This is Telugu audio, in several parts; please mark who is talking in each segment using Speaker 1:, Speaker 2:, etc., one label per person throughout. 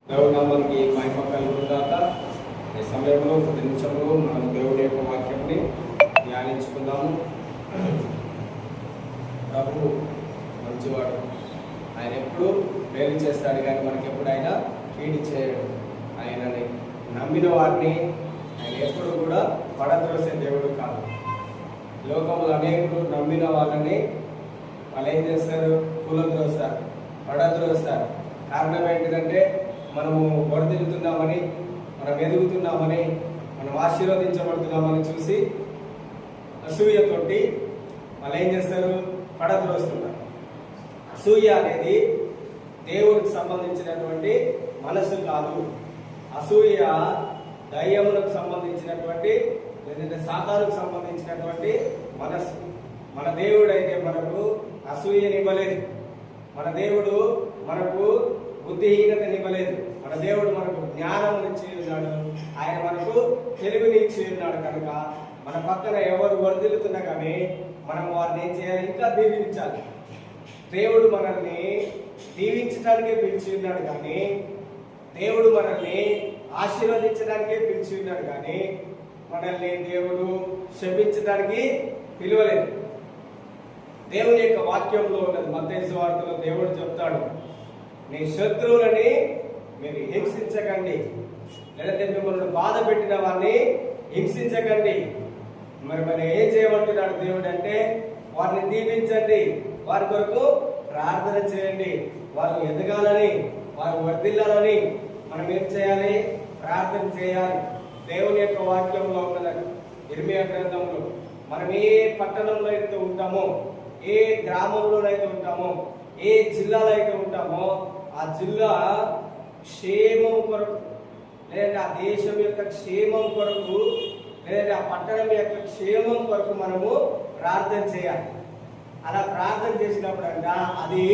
Speaker 1: దేవునామానికి మహిమ కలుగుగాక. ఈ సమయంలో కొద్ది నిమిషంలో మనం దేవుడి యొక్క వాక్యంని ధ్యానించుకుందాము. ప్రభు మంచివాడు, ఆయన ఎప్పుడు మేలు చేస్తాడు కానీ మనకి ఎప్పుడైనా కీడు చేయడు. ఆయనని నమ్మిన వారిని ఆయన ఎప్పుడు కూడా పడద్రోసే దేవుడు కాదు. లోకంలో అనేకులు నమ్మిన వాళ్ళని వాళ్ళు ఏం చేస్తారు? కూలద్రోస్తారు, పడద్రోస్తారు. కారణం ఏంటిదంటే మనము వరదిల్లుతున్నామని, మనం ఎదుగుతున్నామని, మనం ఆశీర్వదించబడుతున్నామని చూసి అసూయతోటి వాళ్ళు ఏం చేస్తారు? పడద్రోస్తున్నారు. అసూయ అనేది దేవుడికి సంబంధించినటువంటి మనసు కాదు. అసూయ దయ్యములకు సంబంధించినటువంటి, లేదంటే సాతానుకు సంబంధించినటువంటి మనస్సు. మన దేవుడు అయితే మనకు అసూయనివ్వలేదు. మన దేవుడు మనకు బుద్ధిహీనతనివ్వలేదు. మన దేవుడు మనకు జ్ఞానమునిచ్చి ఉన్నాడు. ఆయన మనకు తెలివినిచ్చి ఉన్నాడు. కనుక మన పక్కన ఎవరు వర్ధిల్లుతున్నా కానీ మనం వారిని ఏం చేయాలి? ఇంకా దీవించాలి. దేవుడు మనల్ని దీవించడానికే పిలిచి ఉన్నాడు కానీ, దేవుడు మనల్ని ఆశీర్వదించడానికే పిలిచి ఉన్నాడు కానీ మనల్ని దేవుడు శపించడానికి పిలవలేదు. దేవుని యొక్క వాక్యంలో ఉన్నది. మత్తయి సువార్తలో దేవుడు చెప్తాడు, నీ శత్రువులని మీరు హింసించకండి, లేదంటే మిమ్మల్ని బాధ పెట్టిన వారిని హింసించకండి. మరి ఏం చేయమంటున్నాడు దేవుడు అంటే, వారిని దీవించండి, వారి కొరకు ప్రార్థన చేయండి. వారు ఎదగాలని, వారు వర్ధిల్లాలని మనం ఏం చేయాలి? ప్రార్థన చేయాలి. దేవుని యొక్క వాక్యంలో ఉన్నదని ఇర్మియా గ్రంథంలో మనం ఏ పట్టణంలో అయితే ఉంటామో, ఏ గ్రామంలోనైతే ఉంటామో, ఏ జిల్లాలో అయితే ఉంటామో ఆ జిల్లా క్షేమం కొరకు, లేదంటే ఆ దేశం యొక్క క్షేమం కొరకు, లేదంటే ఆ పట్టణం యొక్క క్షేమం కొరకు మనము ప్రార్థన చేయాలి. అలా ప్రార్థన చేసినప్పుడంట అది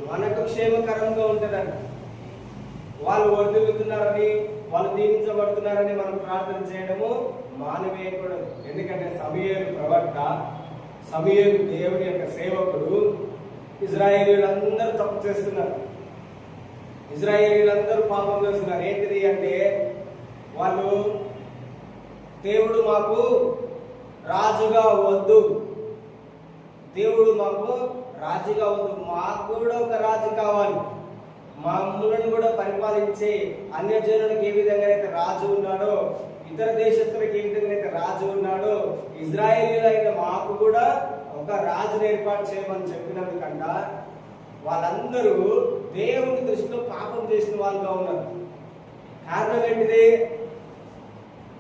Speaker 1: మనకు క్షేమకరంగా ఉంటుందంట. వాళ్ళు వర్ధిల్లుతున్నారని, వాళ్ళు దీవించబడుతున్నారని మనం ప్రార్థన చేయడము మానవేయకూడదు. ఎందుకంటే సమూయేలు ప్రవక్త, సమూయేలు దేవుని యొక్క సేవకుడు, ఇజ్రాయేలీలందరూ తప్పు చేస్తున్నారు, ఇజ్రాయేలీలందరూ పాపం చేస్తున్నారు. ఏంటిది అంటే వాళ్ళు దేవుడు మాకు రాజుగా వద్దు, దేవుడు మాకు రాజుగా వద్దు, మాకు కూడా ఒక రాజు కావాలి, మమ్మల్ని కూడా పరిపాలించే అన్యజనులకు ఏ విధంగా అయితే రాజు ఉన్నాడో, ఇతర దేశస్తులకు ఏ విధంగా అయితే రాజు ఉన్నాడో, ఇజ్రాయేలీలైన మాకు కూడా ఒక రాజును ఏర్పాటు చేయమని చెప్పినందుకంట వాళ్ళందరూ దేవుని దృష్టిలో పాపం చేసిన వాళ్ళుగా ఉన్నారు. కారణం ఏంటిది?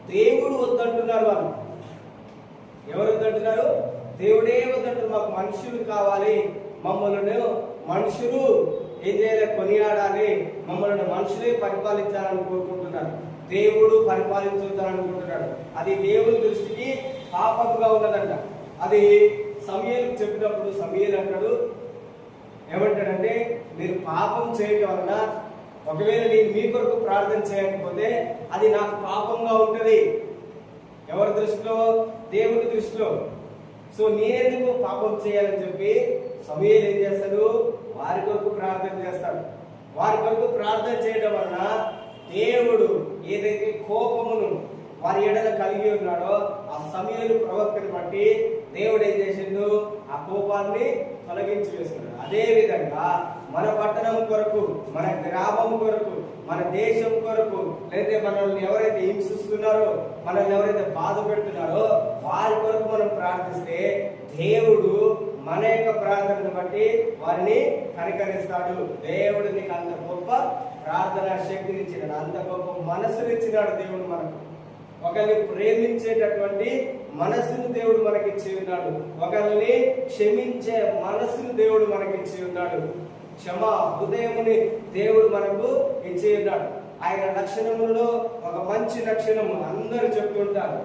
Speaker 1: దేవుడు వద్దంటున్నారు. వాళ్ళు ఎవరు వద్దంటున్నారు? దేవుడే వద్దంటున్నారు. మాకు మనుషులు కావాలి, మమ్మల్ని మనుషులు ఏం చేయాలి? కొనియాడాలి, మమ్మల్ని మనుషులే పరిపాలించాలని కోరుకుంటున్నారు. దేవుడు పరిపాలించాలనుకుంటున్నాడు. అది దేవుని దృష్టికి పాపంగా ఉన్నదంట. అది సమూయేలుకు చెప్పినప్పుడు సమూయేలు అంటాడు, ఏమంటాడంటే, మీరు పాపం చేయడం వలన ఒకవేళ నేను మీ కొరకు ప్రార్థన చేయకపోతే అది నాకు పాపంగా ఉంటుంది. ఎవరి దృష్టిలో? దేవుని దృష్టిలో. సో నేనెందుకు పాపం చేయాలని చెప్పి సమూయేలు ఏం చేస్తాడు? వారి కొరకు ప్రార్థన చేస్తాడు. వారి కొరకు ప్రార్థన చేయడం వలన దేవుడు ఏదైతే కోపమును వారి ఎడల కలిగి ఉన్నాడో ఆ సమూయేలు ప్రవక్తను బట్టి దేవుడు ఏం చేసిండు? ఆ కోపాన్ని తొలగించి వేసుకున్నాడు. అదే విధంగా మన పట్టణం కొరకు, మన గ్రామం కొరకు, మన దేశం కొరకు, లేదా మనల్ని ఎవరైతే హింసిస్తున్నారో, మనల్ని ఎవరైతే బాధ పెడుతున్నారో వారి కొరకు మనం ప్రార్థిస్తే దేవుడు మన యొక్క ప్రార్థనను బట్టి వారిని కనికరిస్తాడు. దేవుడు నీకు అంత గొప్ప ప్రార్థనా శక్తిని ఇచ్చినాడు, అంత గొప్ప మనసునిచ్చినాడు దేవుడు మనకు. ఒకరిని ప్రేమించేటటువంటి మనసును దేవుడు మనకిచ్చి ఉన్నాడు. ఒకరిని క్షమించే మనసును దేవుడు మనకిచ్చి ఉన్నాడు. క్షమా హృదయముని దేవుడు మనకు ఇచ్చి ఉన్నాడు. ఆయన లక్షణములలో ఒక మంచి లక్షణము అందరూ చెప్తుంటారు.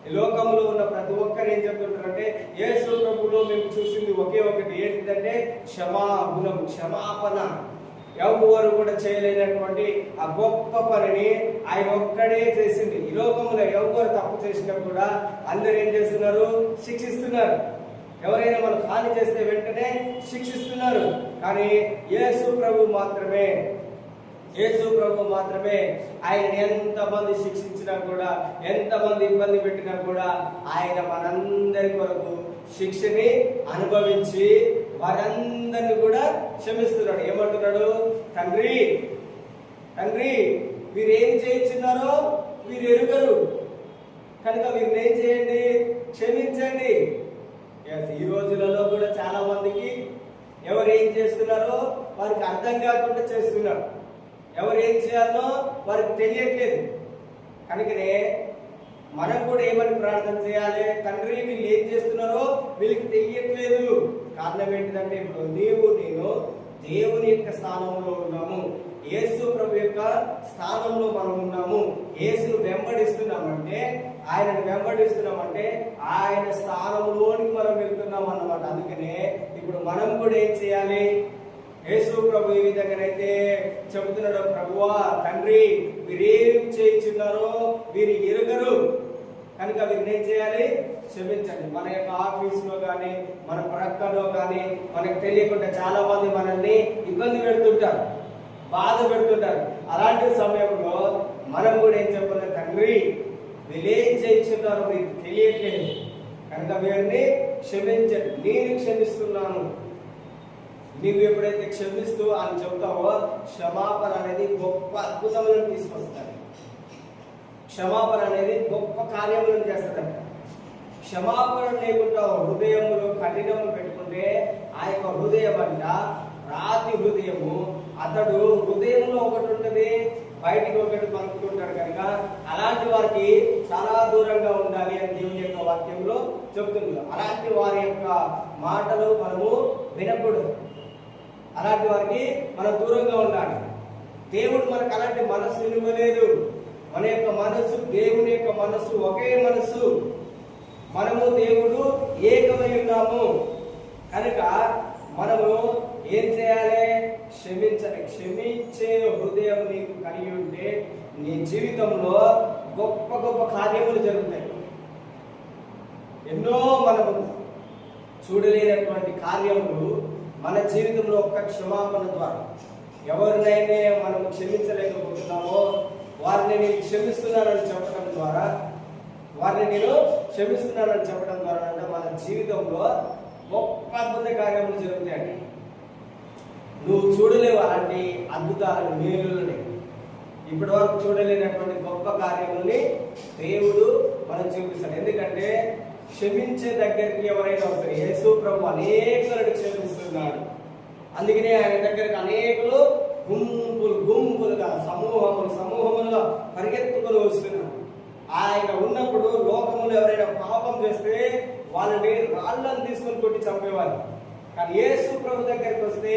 Speaker 1: ఈ లోకంలో ఉన్న ప్రతి ఒక్కరు ఏం చెప్తుంటారంటే, యేసు ప్రభువులో మేము చూసింది ఒకే ఒకటి, ఏంటిదంటే క్షమా గుణం, క్షమాపణ. ఎవరు కూడా చేయలేనటువంటి ఆ గొప్ప పనిని ఆయన ఒక్కడే చేసింది. ఈ లోకంలో ఎవరు తప్పు చేసినా కూడా అందరూ ఏం చేస్తున్నారు? శిక్షిస్తున్నారు. ఎవరైనా మనకు హాని చేస్తే వెంటనే శిక్షిస్తున్నారు. కానీ యేసు ప్రభు మాత్రమే యేసు ప్రభు మాత్రమే. ఆయన ఎంతమంది శిక్షించినా కూడా, ఎంతమంది ఇబ్బంది పెట్టినా కూడా ఆయన మనందరి కొరకు శిక్షని అనుభవించి వారందరినీ కూడా క్షమిస్తున్నాడు. ఏమంటున్నాడు? తండ్రి తండ్రి వీరు ఏం చేయించున్నారో వీరు ఎరుగరు కనుక వీరిని ఏం చేయండి, క్షమించండి. ఈ రోజులలో కూడా చాలా మందికి ఎవరు ఏం చేస్తున్నారో వారికి అర్థం కాకుండా చేస్తున్నారు. ఎవరు ఏం చేయాలో వారికి తెలియట్లేదు. కనుకనే మనం కూడా ఏమని ప్రార్థన చేయాలి? తండ్రి వీళ్ళు ఏం చేస్తున్నారో వీళ్ళకి తెలియట్లేదు. కారణం ఏంటిదంటే ఇప్పుడు నీవు నేను దేవుని యొక్క స్థానంలో ఉన్నాము. యేసు ప్రభు యొక్క స్థానంలో మనం ఉన్నాము. యేసును వెంబడిస్తున్నామంటే, ఆయనను వెంబడిస్తున్నామంటే ఆయన స్థానంలోనికి మనం వెళ్తున్నాం అన్నమాట. అందుకనే ఇప్పుడు మనం కూడా ఏం చేయాలి? యేసు ప్రభు ఏ విధంగానైతే చెబుతున్నాడో, ప్రభువా తండ్రి వీరేం చేయించున్నారో వీరు ఎరుగరు కనుక వీరిని ఏం చేయాలి? క్షమించండి. మన యొక్క ఆఫీసులో కానీ, మన ప్రక్కలో కానీ మనకు తెలియకుండా చాలా మంది మనల్ని ఇబ్బంది పెడుతుంటారు, బాధ పెడుతుంటారు. అలాంటి సమయంలో మనం కూడా ఏం చెప్పాలి? తండ్రి వీళ్ళేం చేయించున్నారో మీకు తెలియట్లేదు కనుక వీరిని క్షమించండి, నేను క్షమిస్తున్నాను. నీవు ఎప్పుడైతే క్షమిస్తూ అని చెప్తావో క్షమాపణ అనేది గొప్ప అద్భుతములను తీసుకొస్తాడు. క్షమాపణ అనేది గొప్ప కార్యములను చేస్తాడంట. క్షమాపణ లేకుండా హృదయములో కఠినము పెట్టుకుంటే ఆ యొక్క హృదయం అంట రాతి హృదయము. అతడు హృదయంలో ఒకటి ఉంటుంది, బయటికి ఒకటి పలుకుతుంటాడు. కనుక అలాంటి వారికి చాలా దూరంగా ఉండాలి అని దేవుని యొక్క వాక్యంలో చెబుతుంది. అలాంటి వారి యొక్క మాటలు మనము వినకూడదు. అలాంటి వారికి మనం దూరంగా ఉండాలి. దేవుడు మనకు అలాంటి మనస్సు ఇవ్వలేదు. మన యొక్క మనస్సు దేవుని యొక్క మనస్సు ఒకే మనస్సు. మనము దేవుడు ఏకమై ఉన్నాము కనుక మనము ఏం చేయాలి? క్షమించాలి. క్షమించే హృదయం నీకు కలిగి ఉంటే నీ జీవితంలో గొప్ప గొప్ప కార్యములు జరుగుతాయి. ఎన్నో మనము చూడలేనటువంటి కార్యములు మన జీవితంలో ఒక్క క్షమాపణ ద్వారా. ఎవరినైతే మనం క్షమించలేకపోతున్నామో వారిని నేను క్షమిస్తున్నానని చెప్పడం ద్వారా, వారిని నేను క్షమిస్తున్నానని చెప్పడం ద్వారా అంటే మన జీవితంలో గొప్ప అద్భుత కార్యములు జరుగుతాయండి. నువ్వు చూడలేవు అలాంటి అద్భుతాలను, మేలులని. ఇప్పటి వరకు చూడలేనటువంటి గొప్ప కార్యముల్ని దేవుడు మనం చూపిస్తాడు. ఎందుకంటే క్షమించే దగ్గరికి ఎవరైనా వస్తారు. యేసు ప్రభు అనేకులను క్షమిస్తున్నాడు. అందుకనే ఆయన దగ్గరికి అనేకులు గుంపులు గుంపులుగా, సమూహములుగా పరిగెత్తుకొని వస్తున్నారు. ఆయన ఉన్నప్పుడు లోకములు ఎవరైనా పాపం చేస్తే వాళ్ళని రాళ్ళను తీసుకొని కొట్టి చంపేవారు. కానీ యేసు ప్రభు దగ్గరికి వస్తే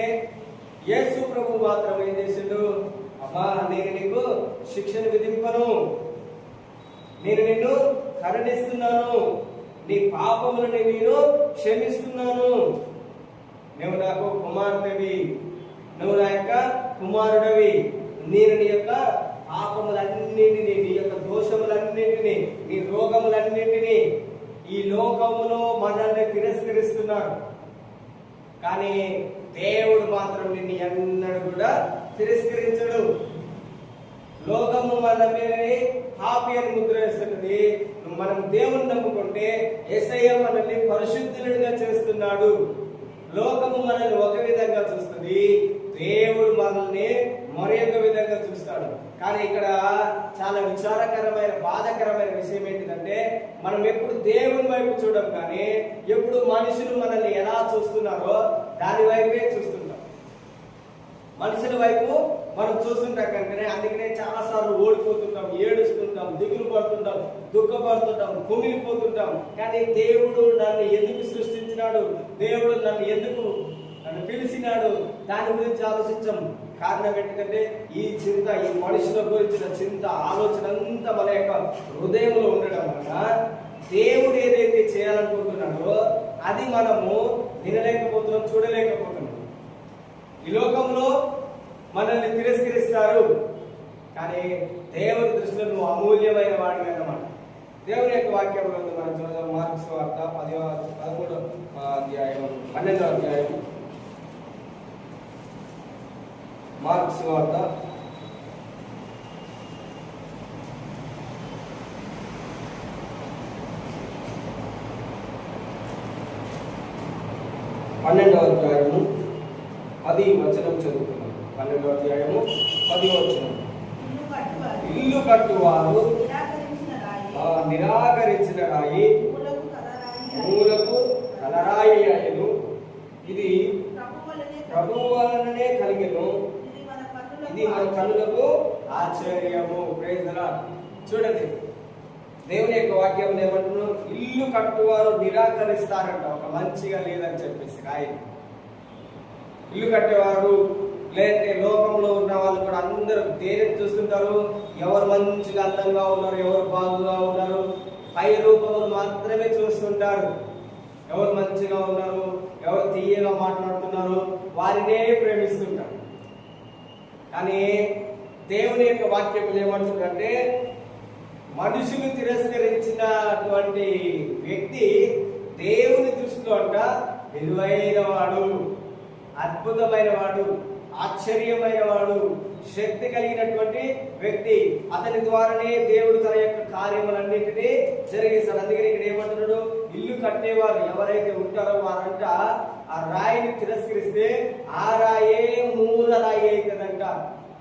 Speaker 1: యేసు ప్రభు మాత్రం ఏం చేసిండు? అమ్మా నేను నీకు శిక్షను విధింపను, నేను నిన్ను కరుణిస్తున్నాను, నీ పాపములని నేను క్షమిస్తున్నాను. నువ్వు నాకు కుమార్తెవి, నువ్వు నా యొక్క కుమారుడవి. నేను నీ యొక్క పాపములన్నింటినీ, నీ యొక్క దోషములన్నింటినీ, నీ రోగములన్నింటినీ ఈ లోకములో మనల్ని తిరస్కరిస్తున్నారు. కానీ దేవుడు మాత్రం నిన్ను ఎన్నడూ కూడా తిరస్కరించడు. లోకము మన మీదనే పాపి అని ముద్ర వేస్తున్నది. మనం దేవుని నమ్ముకుంటే యేసయ్య మనల్ని పరిశుద్ధులుగా చేస్తున్నాడు. లోకము మనల్ని ఒక విధంగా చూస్తుంది, దేవుడు మనల్ని మరొక విధంగా చూస్తాడు. కానీ ఇక్కడ చాలా విచారకరమైన, బాధాకరమైన విషయం ఏంటిదంటే మనం ఎప్పుడు దేవుని వైపు చూడం, కానీ ఎప్పుడు మనుషులు మనల్ని ఎలా చూస్తున్నారో దాని వైపే చూస్తుంటాం. మనుషుల వైపు మనం చూస్తుంటాం కనుకనే అందుకనే చాలా సార్లు ఓడిపోతుంటాం, ఏడుస్తుంటాం, దిగులు పడుతుంటాం, దుఃఖపడుతుంటాం, కుమిలిపోతుంటాం. కానీ దేవుడు నన్ను ఎందుకు సృష్టించినాడు, దేవుడు నన్ను పిలిచినాడు, దాని గురించి ఆలోచించాం. కారణం ఏంటంటే ఈ చింత, ఈ మనుషుల గురించిన చింత, ఆలోచన అంతా మన యొక్క హృదయంలో ఉండడం వల్ల దేవుడు ఏదైతే చేయాలనుకుంటున్నాడో అది మనము వినలేకపోతున్నాం, చూడలేకపోతున్నాం. ఈ లోకంలో మనల్ని తిరస్కరిస్తారు, కానీ దేవుని దృష్టిలో నువ్వు అమూల్యమైన వాడివి అన్నమాట. దేవుని యొక్క వాక్యంలో మనం చూద్దాం. మార్క్స్ వార్త 13వ అధ్యాయం 12వ అధ్యాయం. మార్క్స్ వార్త 12వ అధ్యాయము 10 వచనం చదువుతున్నాం. 12వ అధ్యాయము 10వ వచనం. ఇల్లు కట్టువారు నిరాకరించిన రాయి మూలకు తలరాయి అయ్యను, ఇది ప్రభువు వలననే కలిగెను, ఇది మన కన్నులకు ఆశ్చర్యము. Praise the lord. చూడండి, దేవుని యొక్క వాక్యం ఏమంటున్నాడు? ఇల్లు కట్టువారు నిరాకరిస్తారంట, ఒక మంచిగా లేదని చెప్పేసి రాయి. ఇల్లు కట్టేవారు లేదంటే లోకంలో ఉన్న వాళ్ళు కూడా అందరూ దేనిని చూస్తుంటారు? ఎవరు మంచిగా అందంగా ఉన్నారు, ఎవరు బాగుగా ఉన్నారు, పై రూపములు మాత్రమే చూస్తుంటారు. ఎవరు మంచిగా ఉన్నారు, ఎవరు తీయగా మాట్లాడుతున్నారు, వారినే ప్రేమిస్తుంటారు. కానీ దేవుని యొక్క వాక్యం ఏమంటుందంటే, మనుషులు తిరస్కరించినటువంటి వ్యక్తి దేవుని దృష్టిలో అంట విలువైన వాడు, అద్భుతమైన వాడు, ఆశ్చర్యమైన వాడు, శక్తి కలిగినటువంటి వ్యక్తి. అతని ద్వారానే దేవుడు తన యొక్క కార్యములన్నింటినీ జరిగిస్తాడు. అందుకని ఇక్కడ ఏమంటున్నాడు? ఇల్లు కట్టేవారు ఎవరైతే ఉంటారో వారంట ఆ రాయిని తిరస్కరిస్తే ఆ రాయే మూల రాయి అవుతుందంట.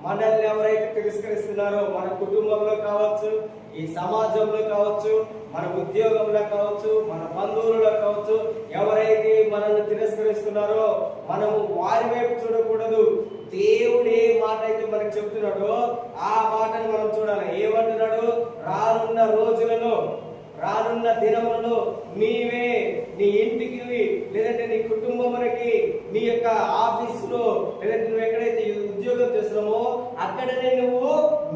Speaker 1: మనల్ని ఎవరైతే తిరస్కరిస్తున్నారో, మన కుటుంబంలో కావచ్చు, ఈ సమాజంలో కావచ్చు, మన ఉద్యోగంలో కావచ్చు, మన బంధువులలో కావచ్చు, ఎవరైతే మనల్ని తిరస్కరిస్తున్నారో మనము వారి వైపు చూడకూడదు. దేవుడు ఏ మాట అయితే మనకు చెప్తున్నాడో ఆ మాటను మనం చూడాలి. ఏమంటున్నాడు? రానున్న రోజులలో, రానున్న దినములలో నీవే నీ ఇంటికి, లేదంటే నీ కుటుంబమునికి, నీ యొక్క ఆఫీసులో, లేదంటే నువ్వు ఎక్కడైతే ఉద్యోగం చేస్తున్నావో అక్కడనే నువ్వు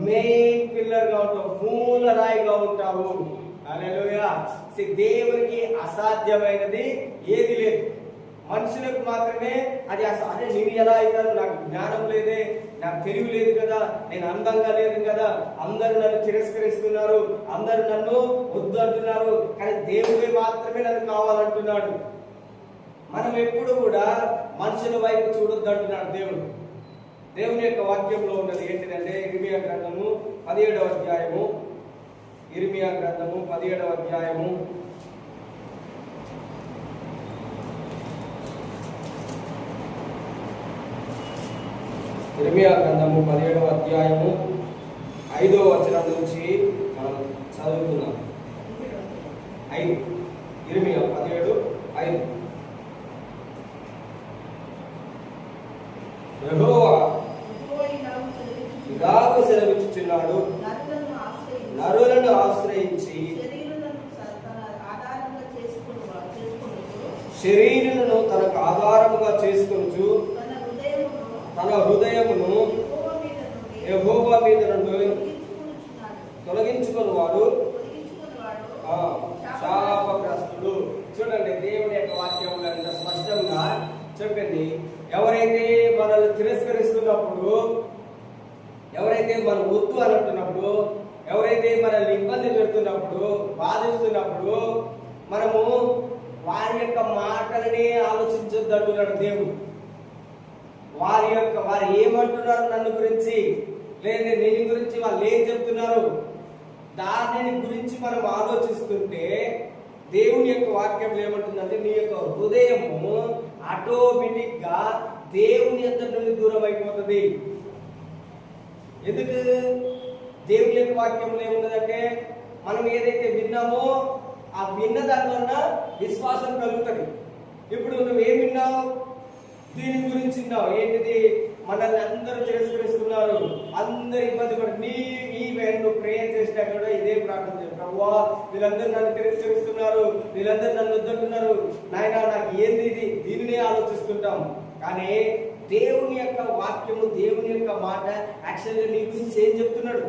Speaker 1: మెయిన్ పిల్లర్ గా ఉంటావు, మూల రాయిగా ఉంటావు. హల్లెలూయా. దేవునికి అసాధ్యమైనది ఏది లేదు. మనుషులకు మాత్రమే అది అదే. నేను ఎలా అవుతాను? నాకు జ్ఞానం లేదే, నాకు తెలివి లేదు కదా, నేను అందంగా లేదు కదా, అందరూ నన్ను తిరస్కరిస్తున్నారు, అందరూ నన్ను వద్దు అంటున్నారు, కానీ దేవుడే మాత్రమే నన్ను కావాలంటున్నాడు. మనం ఎప్పుడు కూడా మనుషుల వైపు చూడొద్దు అంటున్నాడు దేవుడు. దేవుని యొక్క వాక్యంలో ఉన్నది ఏంటిదంటే, ఇర్మియా గ్రంథము 17వ అధ్యాయము, ఇర్మియా గ్రంథము 17వ అధ్యాయము 17వ అధ్యాయము 5వ వచనం నుంచి మనం చదువుతున్నాం. 5 ఇర్మియా 17:5. యెహోవా ఇలాగ సెలవిచ్చుచున్నాడు, నరులను ఆశ్రయించి శరీరులను తనకు ఆధారముగా చేసుకొనుచు తన హృదయమును యెహోవా మీద నుండి తొలగించుకొని వాడు శాపగ్రస్తుడు. చూడండి, దేవుని యొక్క వాక్యంలో ఎంత స్పష్టంగా చెప్పింది. ఎవరైతే మనల్ని తిరస్కరిస్తున్నప్పుడు, ఎవరైతే మనం వద్దు అని అంటున్నప్పుడు, ఎవరైతే మనల్ని ఇబ్బంది పెడుతున్నప్పుడు, బాధిస్తున్నప్పుడు, మనము వారి యొక్క మాటలని ఆలోచించొద్దు అంటున్నాడు దేవుడు. వారు ఏమంటున్నారు నన్ను గురించి, లేదా నేను గురించి వాళ్ళు ఏం చెప్తున్నారు, దాని గురించి మనం ఆలోచిస్తుంటే దేవుని యొక్క వాక్యం ఏమంటుందంటే, నీ యొక్క హృదయము ఆటోమేటిక్ గా దేవుని యొద్ద నుండి దూరం అయిపోతుంది. ఎందుకు? దేవుని యొక్క వాక్యంలో ఏమున్నదంటే, మనం ఏదైతే విన్నామో ఆ విన్న దానిలో విశ్వాసం కలుగుతుంది. ఇప్పుడు నువ్వేం విన్నావు? దీని గురించి విన్నావు. ఏంటిది? మనల్ని అందరూ తిరస్కరిస్తున్నారు, అందరు ఇబ్బంది పడి నువ్వు ప్రేయర్ చేసినా కూడా ఇదే ప్రార్థన చేయ, ప్రభువా వీళ్ళందరూ నన్ను తిరస్కరిస్తున్నారు, వీళ్ళందరూ నన్ను వద్దంటున్నారు, నాయనా నాకు ఏంది ఇది, దీనినే ఆలోచిస్తుంటాం. కానీ దేవుని యొక్క వాక్యము, దేవుని యొక్క మాట యాక్చువల్గా నీ గురించి ఏం చెప్తున్నాడు?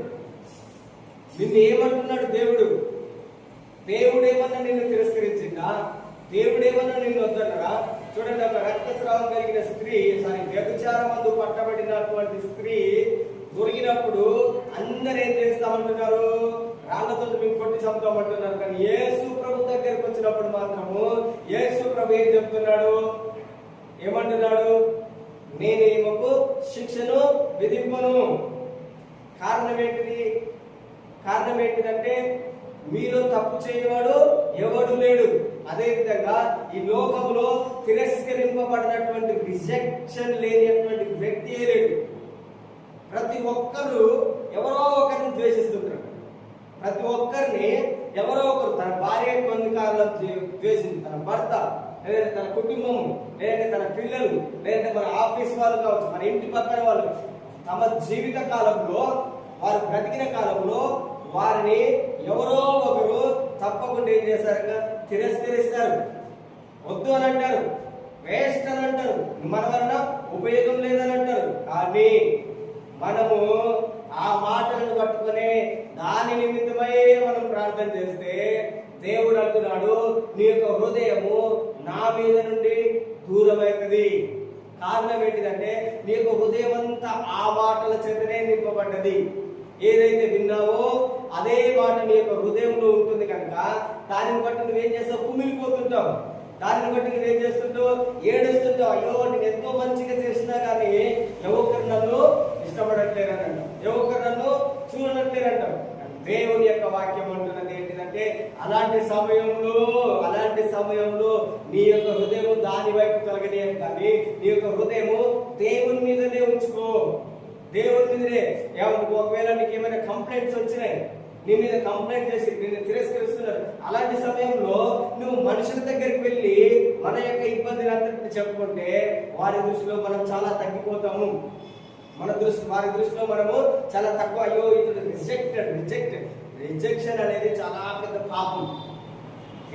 Speaker 1: నిన్ను ఏమంటున్నాడు దేవుడు? దేవుడేమన్నా నిన్ను తిరస్కరించిందా? దేవుడేమన్నా నిన్ను వద్దన్నారా? చూడండి, ఒక రక్తస్రావం కలిగిన స్త్రీ, వ్యభిచారమందు పట్టబడినటువంటి స్త్రీ దొరికినప్పుడు అందరు ఏం చేస్తామంటున్నారు? రాళ్లతో మేము కొట్టి చంపుతామంటున్నారు. కానీ యేసు ప్రభు దగ్గరికి వచ్చినప్పుడు మాత్రము యేసు ప్రభు ఏం చెప్తున్నాడు? ఏమంటున్నాడు? నేను ఈమెకు శిక్షను విధింపను. కారణం ఏంటిది? కారణం ఏంటిదంటే, మీలో తప్పు చేయవాడు ఎవడు లేడు. అదే విధంగా ఈ లోకంలో తిరస్కరింపబడినటువంటి రిజెక్షన్ లేనటువంటి వ్యక్తి లేడు. ప్రతి ఒక్కరు ఎవరో ఒకరిని ద్వేషిస్తుంటారు. ప్రతి ఒక్కరిని ఎవరో ఒకరు, తన భార్య కొన్ని కారణాలు ద్వేషించి, తన భర్త, లేదంటే తన కుటుంబం, లేదంటే తన పిల్లలు, లేదంటే మన ఆఫీస్ వాళ్ళు కావచ్చు, మన ఇంటి పక్కన వాళ్ళు, తమ జీవిత కాలంలో వారు బ్రతికిన కాలంలో వారిని ఎవరో ఒకరు తప్పకుండా ఏం చేస్తారు? తిరస్కరిస్తారు, వద్దు అని అంటారు, వేస్ట్ అని అంటారు, మన వలన ఉపయోగం లేదని అంటారు. కానీ మనము ఆ మాటలను పట్టుకుని దాని నిమిత్తమై మనం ప్రార్థన చేస్తే దేవుడు అంటున్నాడు, నీ యొక్క హృదయము నా మీద నుండి దూరమవుతుంది. కారణం ఏంటిదంటే నీ యొక్క హృదయం అంతా ఆ మాటల చేతనే నింపబడ్డది. ఏదైతే విన్నావో అదే మాట నీ యొక్క హృదయంలో ఉంటుంది కనుక దానిని బట్టి నువ్వేం చేస్తావు? కుమిలిపోతుంటావు. దానిని బట్టి నువ్వేం చేస్తుంటావు? ఏడుస్తుంటావు. అయ్యో, నేను ఎంతో మంచిగా చేసినా కానీ ఎవరు నన్ను ఇష్టపడట్లేరని అంటావు, ఎవరు నన్ను చూడట్లేరంటావు. దేవుని యొక్క వాక్యం అంటున్నది ఏంటిదంటే అలాంటి సమయంలో నీ యొక్క హృదయం దాని వైపు కలగలేదు, కానీ నీ యొక్క హృదయము దేవుని మీదనే ఉంచుకో. దేవుని మీదనే. ఒకవేళ నీకు ఏమైనా కంప్లైంట్స్ వచ్చినాయి, నీ మీద కంప్లైంట్ చేసి నిన్ను తిరస్కరిస్తున్నారు, అలాంటి సమయంలో నువ్వు మనుషుల దగ్గరికి వెళ్ళి మన యొక్క ఇబ్బందిని అందరికీ చెప్పుకుంటే వారి దృష్టిలో మనం చాలా తగ్గిపోతాము. వారి దృష్టిలో మనము చాలా తక్కువ. అయ్యో, ఇది రిజెక్షన్ అనేది చాలా పెద్ద పాపం.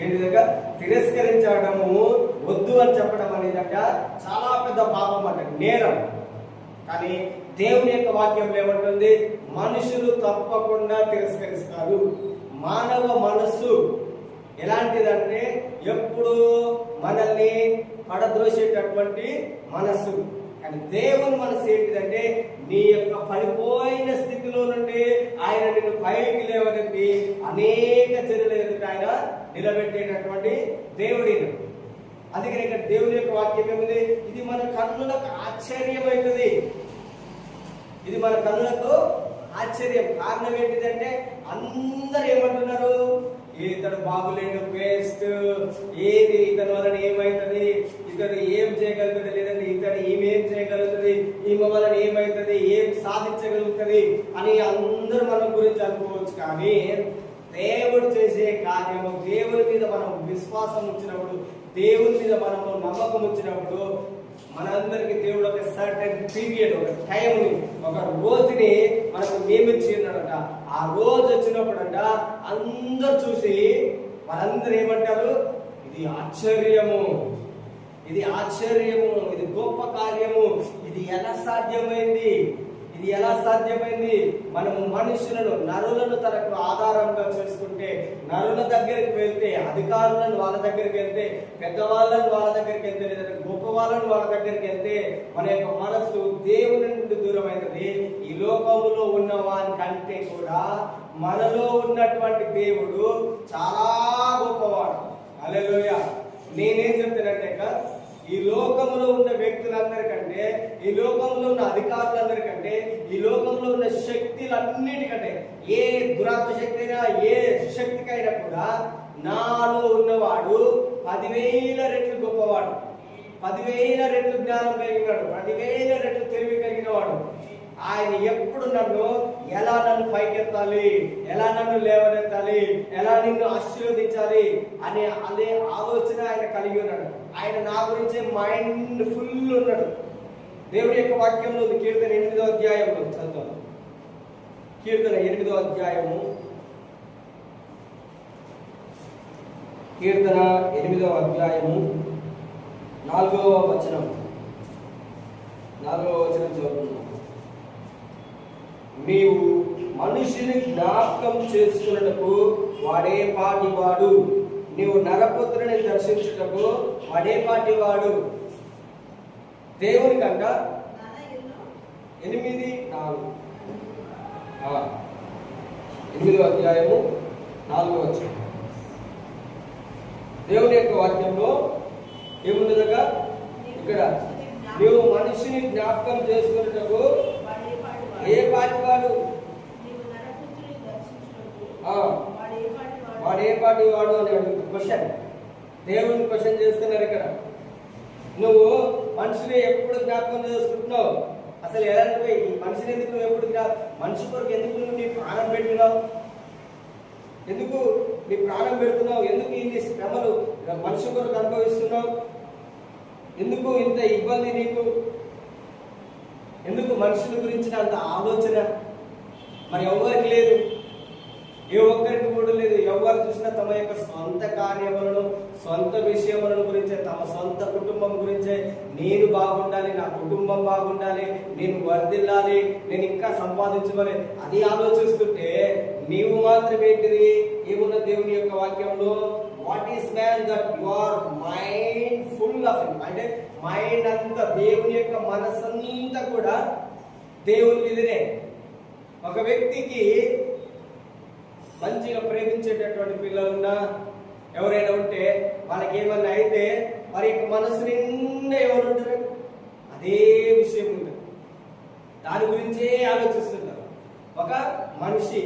Speaker 1: ఏంటిదగా తిరస్కరించడము, వద్దు అని చెప్పడం అనేదట చాలా పెద్ద పాపం అంట, నేరం. కానీ దేవుని యొక్క వాక్యం ఏమంటుంది? మనుషులు తప్పకుండా తిరస్కరిస్తారు. మానవ మనస్సు ఎలాంటిదంటే ఎప్పుడు మనల్ని పడద్రోసేటటువంటి మనస్సు. కానీ దేవుని మనసు ఏంటిదంటే నీ యొక్క పడిపోయిన స్థితిలో నుండి ఆయన నిన్ను పైకి లేవనెత్తి అనేక చర్యల ఎదుట ఆయన నిలబెట్టేటటువంటి దేవుడి. అందుకని ఇక్కడ దేవుని యొక్క వాక్యం ఏముంది? ఇది మన కన్నులకు ఆశ్చర్యమవుతుంది. ఇది మన కన్నులకు ఆశ్చర్యం. కారణం ఏంటిదంటే అందరు ఏమంటున్నారు? ఇతడు బాగులేడు, వేస్ట్, ఏది ఇతని వలన ఏమవుతుంది, ఇతడు ఏం చేయగలుగుతుంది, లేదంటే ఇతడు ఈమెం చేయగలుగుతుంది, ఈమె వలన ఏమవుతుంది, ఏం సాధించగలుగుతుంది అని అందరూ మన గురించి అనుకోవచ్చు. కానీ దేవుడు చేసే కార్యము, దేవుని మీద మనం విశ్వాసం ఉంచినప్పుడు, దేవుని మీద మనము నమ్మకం ఉంచినప్పుడు మనందరికి దేవుడు ఒక సర్టెన్ పీరియడ్, ఒక టైంని, ఒక రోజుని మనకు నియమించి ఉన్నాడట. ఆ రోజు వచ్చినప్పుడంట అందరు చూసి వాళ్ళందరూ ఏమంటారు? ఇది ఆశ్చర్యము, ఇది ఆశ్చర్యము, ఇది గొప్ప కార్యము, ఇది ఎలా సాధ్యమైంది, ఇది ఎలా సాధ్యమైంది? మనము మనుషులను, నరులను తనకు ఆధారంగా చేసుకుంటే, నరుల దగ్గరికి వెళ్తే, అధికారులను వాళ్ళ దగ్గరికి వెళ్తే, పెద్దవాళ్ళను వాళ్ళ దగ్గరికి వెళ్తే, లేదా గొప్ప వాళ్ళను వాళ్ళ దగ్గరికి వెళ్తే మన యొక్క మనస్సు దేవుని నుండి దూరమైనది. ఈ లోకంలో ఉన్న వారి కంటే కూడా మనలో ఉన్నటువంటి దేవుడు చాలా గొప్పవాడు. హల్లెలూయా. నేనేం చెప్తానంటే ఈ లోకంలో ఉన్న వ్యక్తులందరికంటే, ఈ లోకంలో ఉన్న అధికారులందరికంటే, ఈ లోకంలో ఉన్న శక్తులన్నిటికంటే, ఏ దురాత్మ శక్తి అయినా, ఏ శక్తికైనా కూడా నాలో ఉన్నవాడు 10,000 రెట్లు గొప్పవాడు, 10,000 రెట్లు జ్ఞానం కలిగినాడు, 10,000 రెట్లు తెలివి కలిగిన వాడు. ఆయన ఎప్పుడు ఎలా నన్ను పైకెత్తాలి, ఎలా నన్ను లేవనెత్తాలి, ఎలా నిన్ను ఆశీర్వదించాలి అనే అదే ఆలోచన ఆయన కలిగి ఉన్నాడు. ఆయన నా గురించి మైండ్ ఫుల్ ఉన్నాడు. దేవుడి యొక్క వాక్యంలో కీర్తన 8వ అధ్యాయంలో చదువుతాను. కీర్తన 8వ అధ్యాయము, కీర్తన 8వ అధ్యాయము 4వ వచనం చదువుతున్నాం. నీవు మనిషిని జ్ఞాపకం చేసుకున్నటకు వాడే పాటివాడు, నీవు నరపుత్రుని దర్శించుటకు వాడే పాటివాడు. దేవుని కంట 8:4 అధ్యాయము 4వ వచనం. దేవుని యొక్క వాక్యంలో ఏముండగా ఇక్కడ నీవు మనిషిని జ్ఞాపకం చేసుకున్నటకు ఏ పాటివాడు, ఏపాటి వాడు అని అడుగుతుంది క్వశ్చన్. దేవుడిని క్వశ్చన్ చేస్తున్నారు ఇక్కడ. నువ్వు మనిషిని ఎప్పుడు జ్ఞాపకం చేసుకుంటున్నావు? అసలు ఎలాంటివి ఈ మనిషిని ఎందుకు నువ్వు ఎప్పుడు మనిషి కొరకు ఎందుకు నువ్వు నీ ప్రాణం పెట్టినావు? ఎందుకు నీ ప్రాణం పెడుతున్నావు? ఎందుకు ఇన్ని శ్రమలు మనిషి కొరకు అనుభవిస్తున్నావు? ఎందుకు ఇంత ఇబ్బంది నీకు? ఎందుకు మనుషుల గురించిన అంత ఆలోచన మరి ఎవరికి లేదు? ఏ ఒక్కరికి కూడా లేదు. ఎవరు చూసినా తమ యొక్క సొంత కార్యములను, సొంత విషయములను గురించే, తమ సొంత కుటుంబం గురించే, నేను బాగుండాలి, నా కుటుంబం బాగుండాలి, నేను వర్ధిల్లాలి, నేను ఇంకా సంపాదించమని అది ఆలోచిస్తుంటే నీవు మాత్రం ఏంటిది? ఏమున్న దేవుని యొక్క వాక్యంలో what is man that you are mindful of him, అంటే మైండ్ అంతా దేవుని యొక్క మనసంతా కూడా దేవుని మీదనే. ఒక వ్యక్తికి మంచిగా ప్రేమించేటటువంటి పిల్లలున్నా ఎవరైనా ఉంటే వాళ్ళకి ఏమన్నా అయితే వారి యొక్క మనసు నిండా ఎవరు ఉంటారు? అదే విషయం ఉంటుంది, దాని గురించే ఆలోచిస్తుంటారు. ఒక మనిషి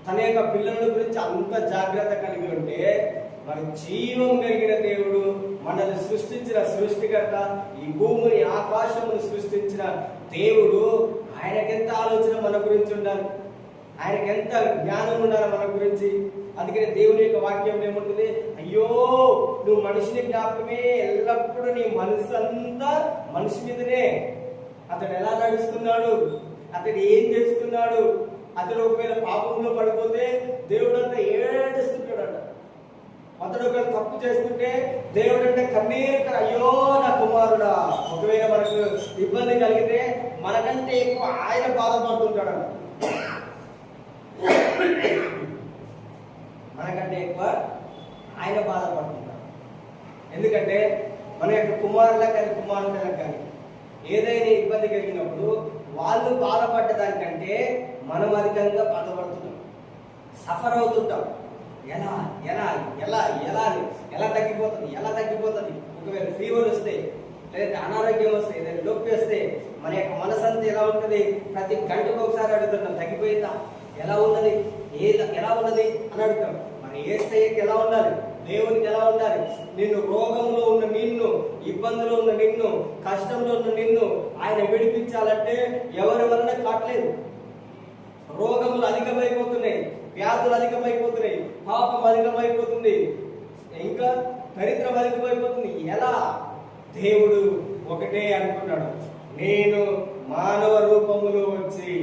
Speaker 1: తన యొక్క పిల్లల గురించి అంత జాగ్రత్త కలిగి ఉంటే మరి జీవం కలిగిన దేవుడు, మనల్ని సృష్టించిన సృష్టికర్త, ఈ భూమిని ఆకాశమును సృష్టించిన దేవుడు, ఆయనకెంత ఆలోచన మన గురించి ఉండాలి, ఆయనకి ఎంత జ్ఞానం ఉండాలి మన గురించి. అందుకనే దేవుని యొక్క వాక్యం ఏముంటుంది? అయ్యో నువ్వు మనిషిని జ్ఞాపకమే, ఎల్లప్పుడూ నీ మనసు అంతా మనిషి మీదనే. అతడు ఎలా నడుస్తున్నాడు, అతడు ఏం చేస్తున్నాడు, అతడు ఒకవేళ పాపంలో పడిపోతే దేవుడు అంతా ఏడుస్తుంటాడట. అతడు ఒకవేళ తప్పు చేస్తుంటే దేవుడు అంటే కన్నీరు, అయ్యో నా కుమారుడా. ఒకవేళ మనకు ఇబ్బంది కలిగితే మనకంటే ఎక్కువ ఆయన బాధపడుతుంటాడు, మనకంటే ఎక్కువ ఆయన బాధపడుతుంటాడు. ఎందుకంటే మన యొక్క కుమారులకు కానీ కుమారులకు కానీ ఏదైనా ఇబ్బంది కలిగినప్పుడు వాళ్ళు బాధపడ్డ దానికంటే మనం అధికంగా బాధపడుతున్నాం, సఫర్ అవుతుంటాం. ఎలా ఎలా ఎలా ఎలా ఎలా తగ్గిపోతుంది, ఎలా తగ్గిపోతుంది? ఒకవేళ ఫీవర్ వస్తే, లేదా అనారోగ్యం వస్తే, లేదా నొప్పి వస్తే మన యొక్క మనసంతా ఎలా ఉంటుంది? ప్రతి గంటకు ఒకసారి అడుగుతున్నాం, తగ్గిపోయిందా, ఎలా ఉన్నది, ఎలా ఉన్నది అని అడుగుతాం. మరి యేసయ్యకి ఎలా ఉండాలి, దేవునికి ఎలా ఉండాలి? నిన్ను రోగంలో ఉన్న నిన్ను, ఇబ్బందులో ఉన్న నిన్ను, కష్టంలో ఉన్న నిన్ను ఆయన విడిపించాలంటే ఎవరి వలన కావట్లేదు. రోగములు అధికమైపోతున్నాయి, వ్యాధులు అధికమైపోతున్నాయి, పాపం అధికమైపోతుంది, ఇంకా దరిద్రం అధికమైపోతుంది. ఎలా? దేవుడు ఒకటే అనుకున్నాడు, నేను మానవ రూపములో వచ్చి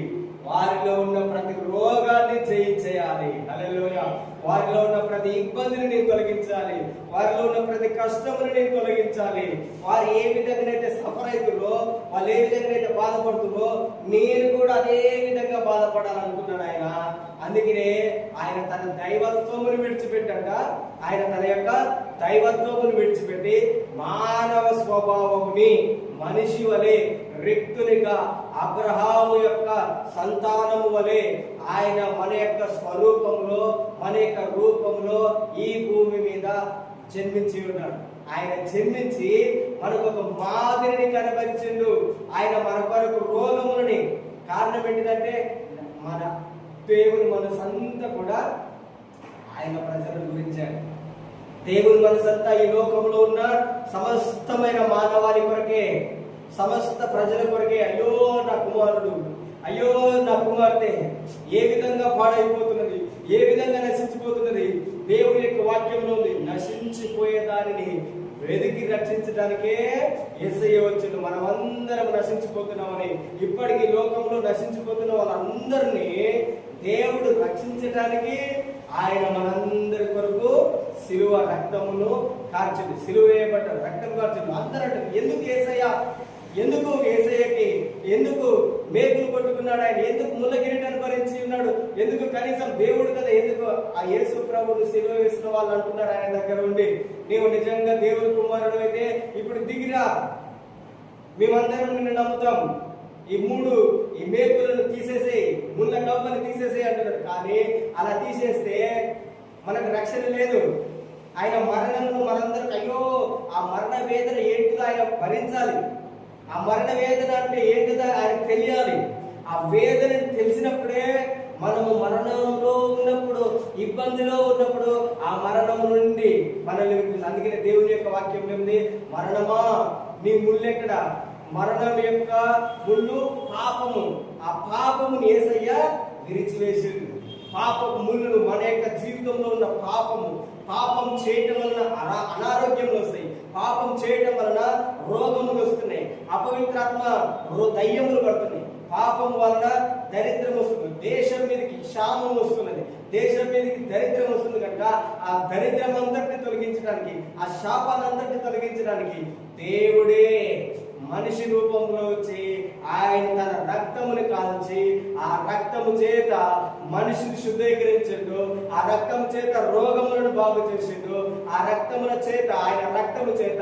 Speaker 1: వారిలో ఉన్న ప్రతి రోగాన్ని జయించేయాలి. హల్లెలూయా. వారిలో ఉన్న ప్రతి ఇబ్బందిని నేను తొలగించాలి, వారిలో ఉన్న ప్రతి కష్టమును నేను తొలగించాలి. వారు ఏ విధంగానైతే సఫర్ అవుతుందో, వాళ్ళు ఏ విధంగానైతే బాధపడుతుందో నేను కూడా అదే విధంగా బాధపడాలనుకున్నాడు ఆయన. అందుకనే ఆయన తన దైవత్వమును విడిచిపెట్టాక, ఆయన తన యొక్క దైవత్వమును విడిచిపెట్టి మానవ స్వభావముని మనిషి వలె, రిక్తునిగా, అబ్రహాము యొక్క సంతానము వలె ఆయన మన యొక్క స్వరూపంలో, మన యొక్క రూపంలో ఈ భూమి మీద జన్మించి ఉన్నాడు. ఆయన జన్మించి మనకు ఒక మాదిరిని కనబరిచిండు. ఆయన మన కొరకు రోగములని, కారణం ఏంటిదంటే మన దేవుని మనసంతా కూడా ఆయన ప్రజల గురించాడు. దేవుని మనసంతా ఈ లోకంలో ఉన్న సమస్తమైన మానవాళి కొరకే, సమస్త ప్రజల కొరకే. అయ్యో నా కుమారుడు, అయ్యో నా కుమార్తె ఏ విధంగా పాడైపోతున్నది, ఏ విధంగా నశించిపోతున్నది. దేవుని యొక్క వాక్యంలో ఉంది, నశించిపోయే దానిని వెతికి రక్షించడానికే యేసయ్య వచ్చిండు. మనమందరం నశించిపోతున్నామని, ఇప్పటికీ లోకంలో నశించిపోతున్న వాళ్ళందరినీ దేవుడు రక్షించడానికి ఆయన మనందరి కొరకు సిలువ రక్తమును కార్చింది, సిలువ వేయబడ్డ రక్తం కార్చింది. అందరూ ఎందుకు యేసయ్య, ఎందుకు యేసయ్యకి ఎందుకు మేకులు కొట్టుకున్నాడు, ఆయన ఎందుకు ముళ్ళ కిరీటాన్ని భరించి ఉన్నాడు, ఎందుకు కనీసం దేవుడు కదా, ఎందుకు ఆ యేసు ప్రభువును సిలువ వేసిన వాళ్ళు అంటున్నారు ఆయన దగ్గర ఉండి, నీవు నిజంగా దేవుని కుమారుడు అయితే ఇప్పుడు దిగిరా, మేమందరం నిన్ను నమ్ముతాం, ఈ మేకులను తీసేసి, ముళ్ళ కంపని తీసేసి అంటున్నాడు. కానీ అలా తీసేస్తే మనకు రక్షణ లేదు. ఆయన మరణంలో మనందరికి అయ్యో ఆ మరణ వేదన ఏంటిదో ఆయన భరించాలి. ఆ మరణ వేదన అంటే ఏంటిదో ఆయనకు తెలియాలి. ఆ వేదన తెలిసినప్పుడే మనము మరణంలో ఉన్నప్పుడు, ఇబ్బందిలో ఉన్నప్పుడు ఆ మరణము నుండి మనల్ని విడిపించి. అందుకనే దేవుని యొక్క వాక్యం ఉంది, మరణమా నీ ముళ్ళెక్కడ? మరణం యొక్క ముళ్ళు పాపము. ఆ పాపముని యేసయ్య విరిచివేసిండు. పాపపు ముళ్ళు మన యొక్క జీవితంలో ఉన్న పాపం చేయటం వలన అనారోగ్యములు వస్తాయి, పాపం చేయటం వలన రోగములు వస్తున్నాయి, అపవిత్రాత్మ దయ్యములు పడుతున్నాయి, పాపం వలన దరిద్రం వస్తుంది, దేశం మీదకి క్షామం వస్తున్నది, దేశం మీదకి దరిద్రం వస్తుంది. కనుక ఆ దరిద్రం అంతటిని తొలగించడానికి, ఆ శాపాన్నంతటిని తొలగించడానికి దేవుడే మనిషి రూపంలో వచ్చి ఆయన తన రక్తముని కాల్చి ఆ రక్తము చేత మనిషిని శుద్ధీకరించిండు, ఆ రక్తము చేత రోగములను బాగు చేసిండు, ఆ రక్తముల చేత, ఆయన రక్తము చేత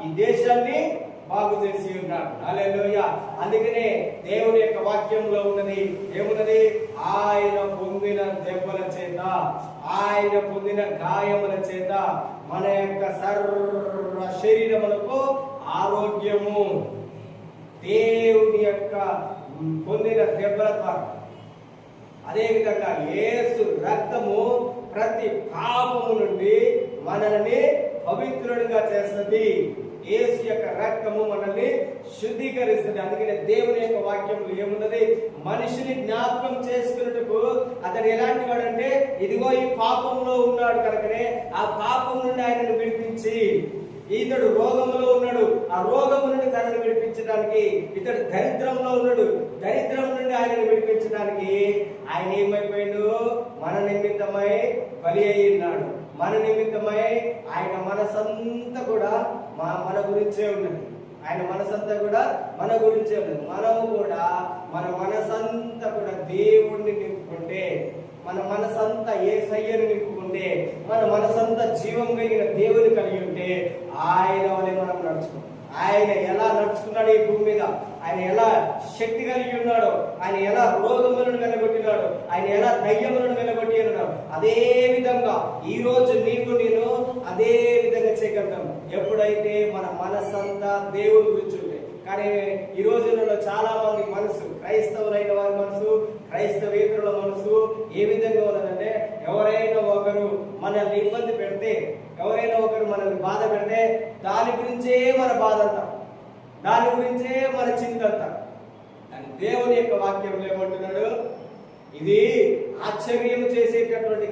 Speaker 1: ఈ దేశాన్ని బాగు చేసి ఉన్నాడు. హల్లెలూయా. అందుకనే దేవుని యొక్క వాక్యంలో ఉన్నది ఏమున్నది? ఆయన పొందిన దెబ్బల చేత, ఆయన పొందిన గాయముల చేత మన యొక్క సర్వ శరీరములకు ఆరోగ్యము. దేవుని యొక్క పొందిన దెబ్బల ద్వారా. అదేవిధంగా యేసు రక్తము ప్రతి పాపము నుండి మనల్ని పవిత్రుడిగా చేస్తుంది. యేసు యొక్క రక్తము మనల్ని శుద్ధీకరిస్తుంది. అందుకనే దేవుని యొక్క వాక్యంలో ఏమున్నది? మనిషిని జ్ఞాపకం చేసుకున్నట్టుకు అతడు ఎలాంటి వాడంటే, ఇదిగో ఈ పాపంలో ఉన్నాడు కనుకనే ఆ పాపం నుండి ఆయనను విడిపించి, ఇతడు రోగంలో ఉన్నాడు, ఆ రోగము నుండి తనను విడిపించడానికి, ఇతడు దరిద్రంలో ఉన్నాడు, దరిద్రం నుండి ఆయనను విడిపించడానికి ఆయన ఏమైపోయాడు? మన నిమిత్తమై బలి అయి ఉన్నాడు. మన నిమిత్తమై ఆయన మనసంతా కూడా మన గురించే ఉన్నది. ఆయన మనసంతా కూడా మన గురించే ఉన్నది. మనము కూడా మన మనసంతా కూడా దేవుణ్ణి నింపుకుంటే, మన మనసంతా యేసయ్యను నింపుకుంటే, మన మనసంతా జీవం కలిగిన దేవుని కలిగి ఉంటే ఆయన వలె మనం నడుచుకుంటాం. ఆయన ఎలా నడుచుకున్నాడు ఈ భూమి మీద, ఆయన ఎలా శక్తి కలిగి ఉన్నాడో, ఆయన ఎలా రోగములను వెలగొట్టినాడు, ఆయన ఎలా దయ్యములను వెలగొట్టి ఉన్నాడు, అదే విధంగా ఈ రోజు నీకు నేను అదే విధంగా చేయగలుగుతాం ఎప్పుడైతే మన మనసంతా దేవుని గురించి ఉంటే. కానీ ఈ రోజులలో చాలా మంది మనసు, క్రైస్తవులైన వారి మనసు, క్రైస్తవేతరుల మనసు ఏ విధంగా ఉన్నదంటే, ఎవరైనా ఒకరు మనల్ని ఇబ్బంది పెడితే, ఎవరైనా ఒకరు మనల్ని బాధ పెడితే దాని గురించే మన బాధ అంతా, దాని గురించే మన చింత అంతా. కానీ దేవుని యొక్క వాక్యంలో ఏమంటున్నాడు? ఇది ఆశ్చర్యం చేసేటటువంటి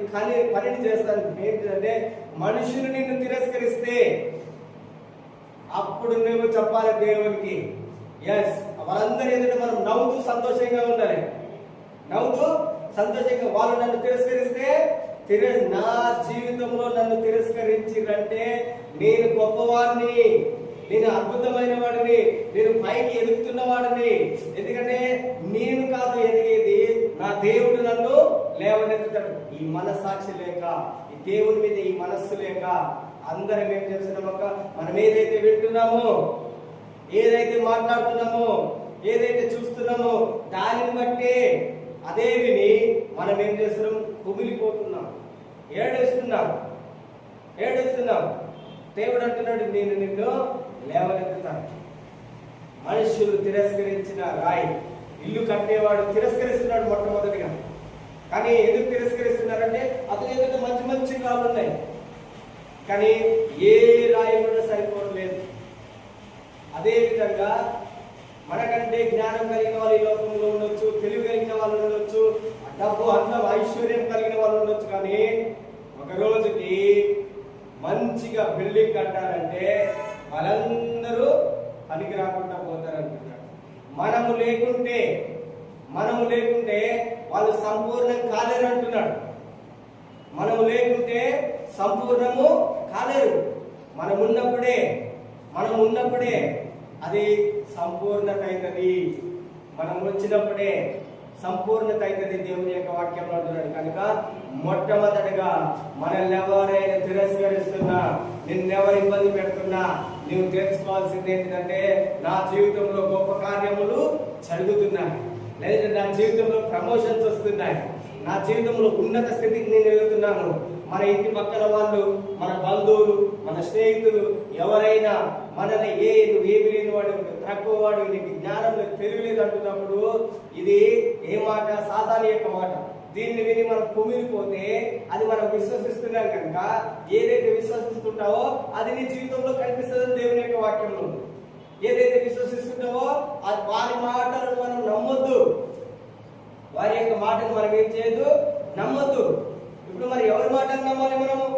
Speaker 1: పనిని చేస్తాను. ఏంటంటే, మనుషులు నిన్ను తిరస్కరిస్తే అప్పుడు నువ్వు చెప్పాలి దేవునికి, ఎస్, వాళ్ళందరి ఎదుట మనం నవ్వుతూ సంతోషంగా ఉండాలి. నవ్వుతూ సంతోషంగా. వాళ్ళు నన్ను తిరస్కరిస్తే, నా జీవితంలో నన్ను తిరస్కరించిరంటే నేను గొప్పవాడిని, నేను అద్భుతమైన వాడిని, నేను పైకి ఎదుగుతున్న వాడిని. ఎందుకంటే నేను కాదు ఎదిగేది, నా దేవుడు నన్ను లేవనెత్తుతాడు. ఈ మనసాక్షి లేక, ఈ దేవుని మీద ఈ మనస్సు లేక అందరం ఏం చేస్తున్నామక్క? మనం ఏదైతే వింటున్నామో, ఏదైతే మాట్లాడుతున్నామో, ఏదైతే చూస్తున్నామో దానిని బట్టి అదే విని మనం ఏం చేస్తున్నాం? కుమిలిపోతున్నాం, ఏడుస్తున్నాం. దేవుడు అంటున్నాడు, నేను నిన్ను లేవనెత్తుతాను. మనుషులు తిరస్కరించిన రాయి, ఇల్లు కట్టేవాడు తిరస్కరిస్తున్నాడు మొట్టమొదటిగా. కానీ ఎందుకు తిరస్కరిస్తున్నారంటే అతని ఎదుట మంచి మంచి రాళ్ళు ఉన్నాయి, కానీ ఏ రాయి కూడా సరిపోవట్లేదు. అదేవిధంగా మనకంటే జ్ఞానం కలిగిన వాళ్ళు ఈ లోకంలో ఉండొచ్చు, తెలివి కలిగిన వాళ్ళు ఉండొచ్చు, డబ్బు, అందం, ఐశ్వర్యం కలిగిన వాళ్ళు ఉండొచ్చు. కానీ ఒక రోజుకి మంచిగా బిల్డింగ్ కట్టాలంటే వాళ్ళందరూ పనికి రాకుండా పోతారనుకుంటారు. మనము లేకుంటే వాళ్ళు సంపూర్ణం కాలేరు అంటున్నాడు. మనము లేకుంటే సంపూర్ణము కాలేరు. మనం ఉన్నప్పుడే అది సంపూర్ణత అవుతుంది. మనం వచ్చినప్పుడే సంపూర్ణత అవుతుంది. దేవుని యొక్క వాక్యంలో అంటున్నాడు. కనుక మొట్టమొదటిగా మనల్ని ఎవరైనా తిరస్కరిస్తున్నా, నిన్నెవరు ఇబ్బంది పెడుతున్నా, నువ్వు తెలుసుకోవాల్సింది ఏంటంటే, నా జీవితంలో గొప్ప కార్యములు జరుగుతున్నాయి, లేదా నా జీవితంలో ప్రమోషన్స్ వస్తున్నాయి, నా జీవితంలో ఉన్నత స్థితికి నేను వెళ్తున్నాను. మన ఇంటి పక్కన వాళ్ళు, మన బంధువులు, మన స్నేహితులు ఎవరైనా మనల్ని నువ్వు ఏమి లేని వాడు, తక్కువ వాడు, నీకు జ్ఞానం తెలియలేదు అంటున్నప్పుడు ఇది ఏ మాట? సాతాను యొక్క మాట. దీన్ని విని మనం కుమిలిపోతే అది మనం విశ్వసిస్తున్నాం కనుక ఏదైతే విశ్వసిస్తుంటావో అది నీ జీవితంలో కనిపిస్తుంది. దేవుని యొక్క వాక్యంలో ఏదైతే విశ్వసిస్తుంటావో అది వారి మాటలను మనం నమ్మొద్దు. వారి యొక్క మాటను మనం ఏం చేయొద్దు, నమ్మొద్దు. ఇప్పుడు మరి ఎవరి మాటను నమ్మాలి మనము?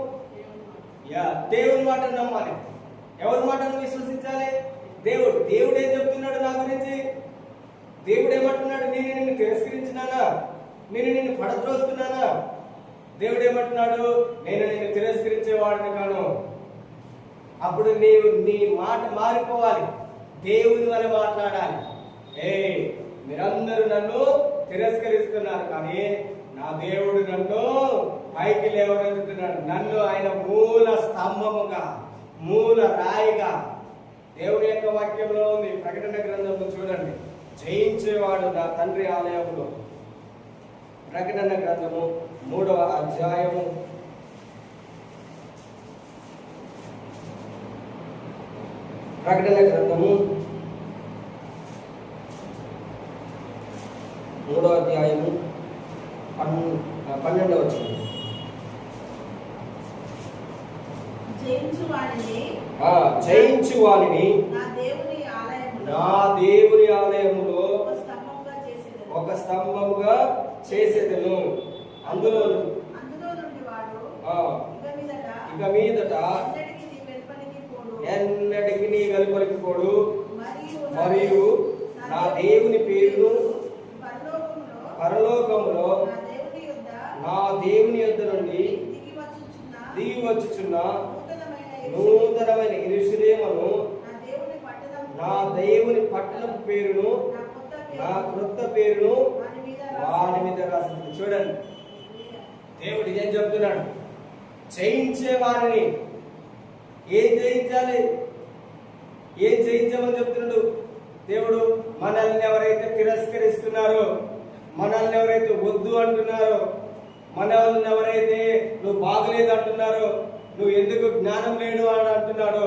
Speaker 1: దేవుని మాటను నమ్మాలి. ఎవరి మాటను విశ్వసించాలి? దేవుడు. దేవుడు ఏం చెప్తున్నాడు నా గురించి? దేవుడు ఏమంటున్నాడు? నేను నిన్ను తిరస్కరించినానా? నేను నిన్ను పడద్రోస్తున్నానా? దేవుడు ఏమంటున్నాడు? నేను నిన్ను తిరస్కరించేవాడిని కాను. అప్పుడు నీవు నీ మాట మారిపోవాలి, దేవుని వల్ల మాట్లాడాలి. మీరందరూ నన్ను తిరస్కరిస్తున్నారు, కానీ నా దేవుడు నన్ను పైకి లేవనెత్తుతున్నాడు. నన్ను ఆయన మూల స్తంభముగా, మూల రాయిగా. దేవుడి యొక్క వాక్యంలో ఉంది. ప్రకటన గ్రంథంలో చూడండి, జయించేవాడు నా తండ్రి ఆలయంలో. ప్రకటన గ్రంథము 3వ అధ్యాయము 12వ అధ్యాయము 12వ వచనం. జయించు వానిని నా దేవుని ఆలయములో ఒక స్తంభముగా చేసేదను. అందులో ఇక మీదట ఎన్నటికి నీ వెలుపలికి పోడు, మరియు నా దేవుని పేరును పరలోకములో నా దేవుని యొద్ద నుండి దిగి వచ్చుచున్న నూతనమైన యెరూషలేమును, నా దేవుని పట్టణం పేరును, నా క్రొత్త పేరును వారి మీద రాసింది. చూడండి, దేవుడు ఏం చెప్తున్నాడు? జయించే వారిని. ఏం జయించాలి? ఏం జయించమని చెప్తున్నాడు దేవుడు? మనల్ని ఎవరైతే తిరస్కరిస్తున్నారో, మనల్ని ఎవరైతే వద్దు అంటున్నారో, మనల్ని ఎవరైతే నువ్వు బాగలేదు అంటున్నారో, నువ్వు ఎందుకు జ్ఞానం లేడు అని అంటున్నాడో,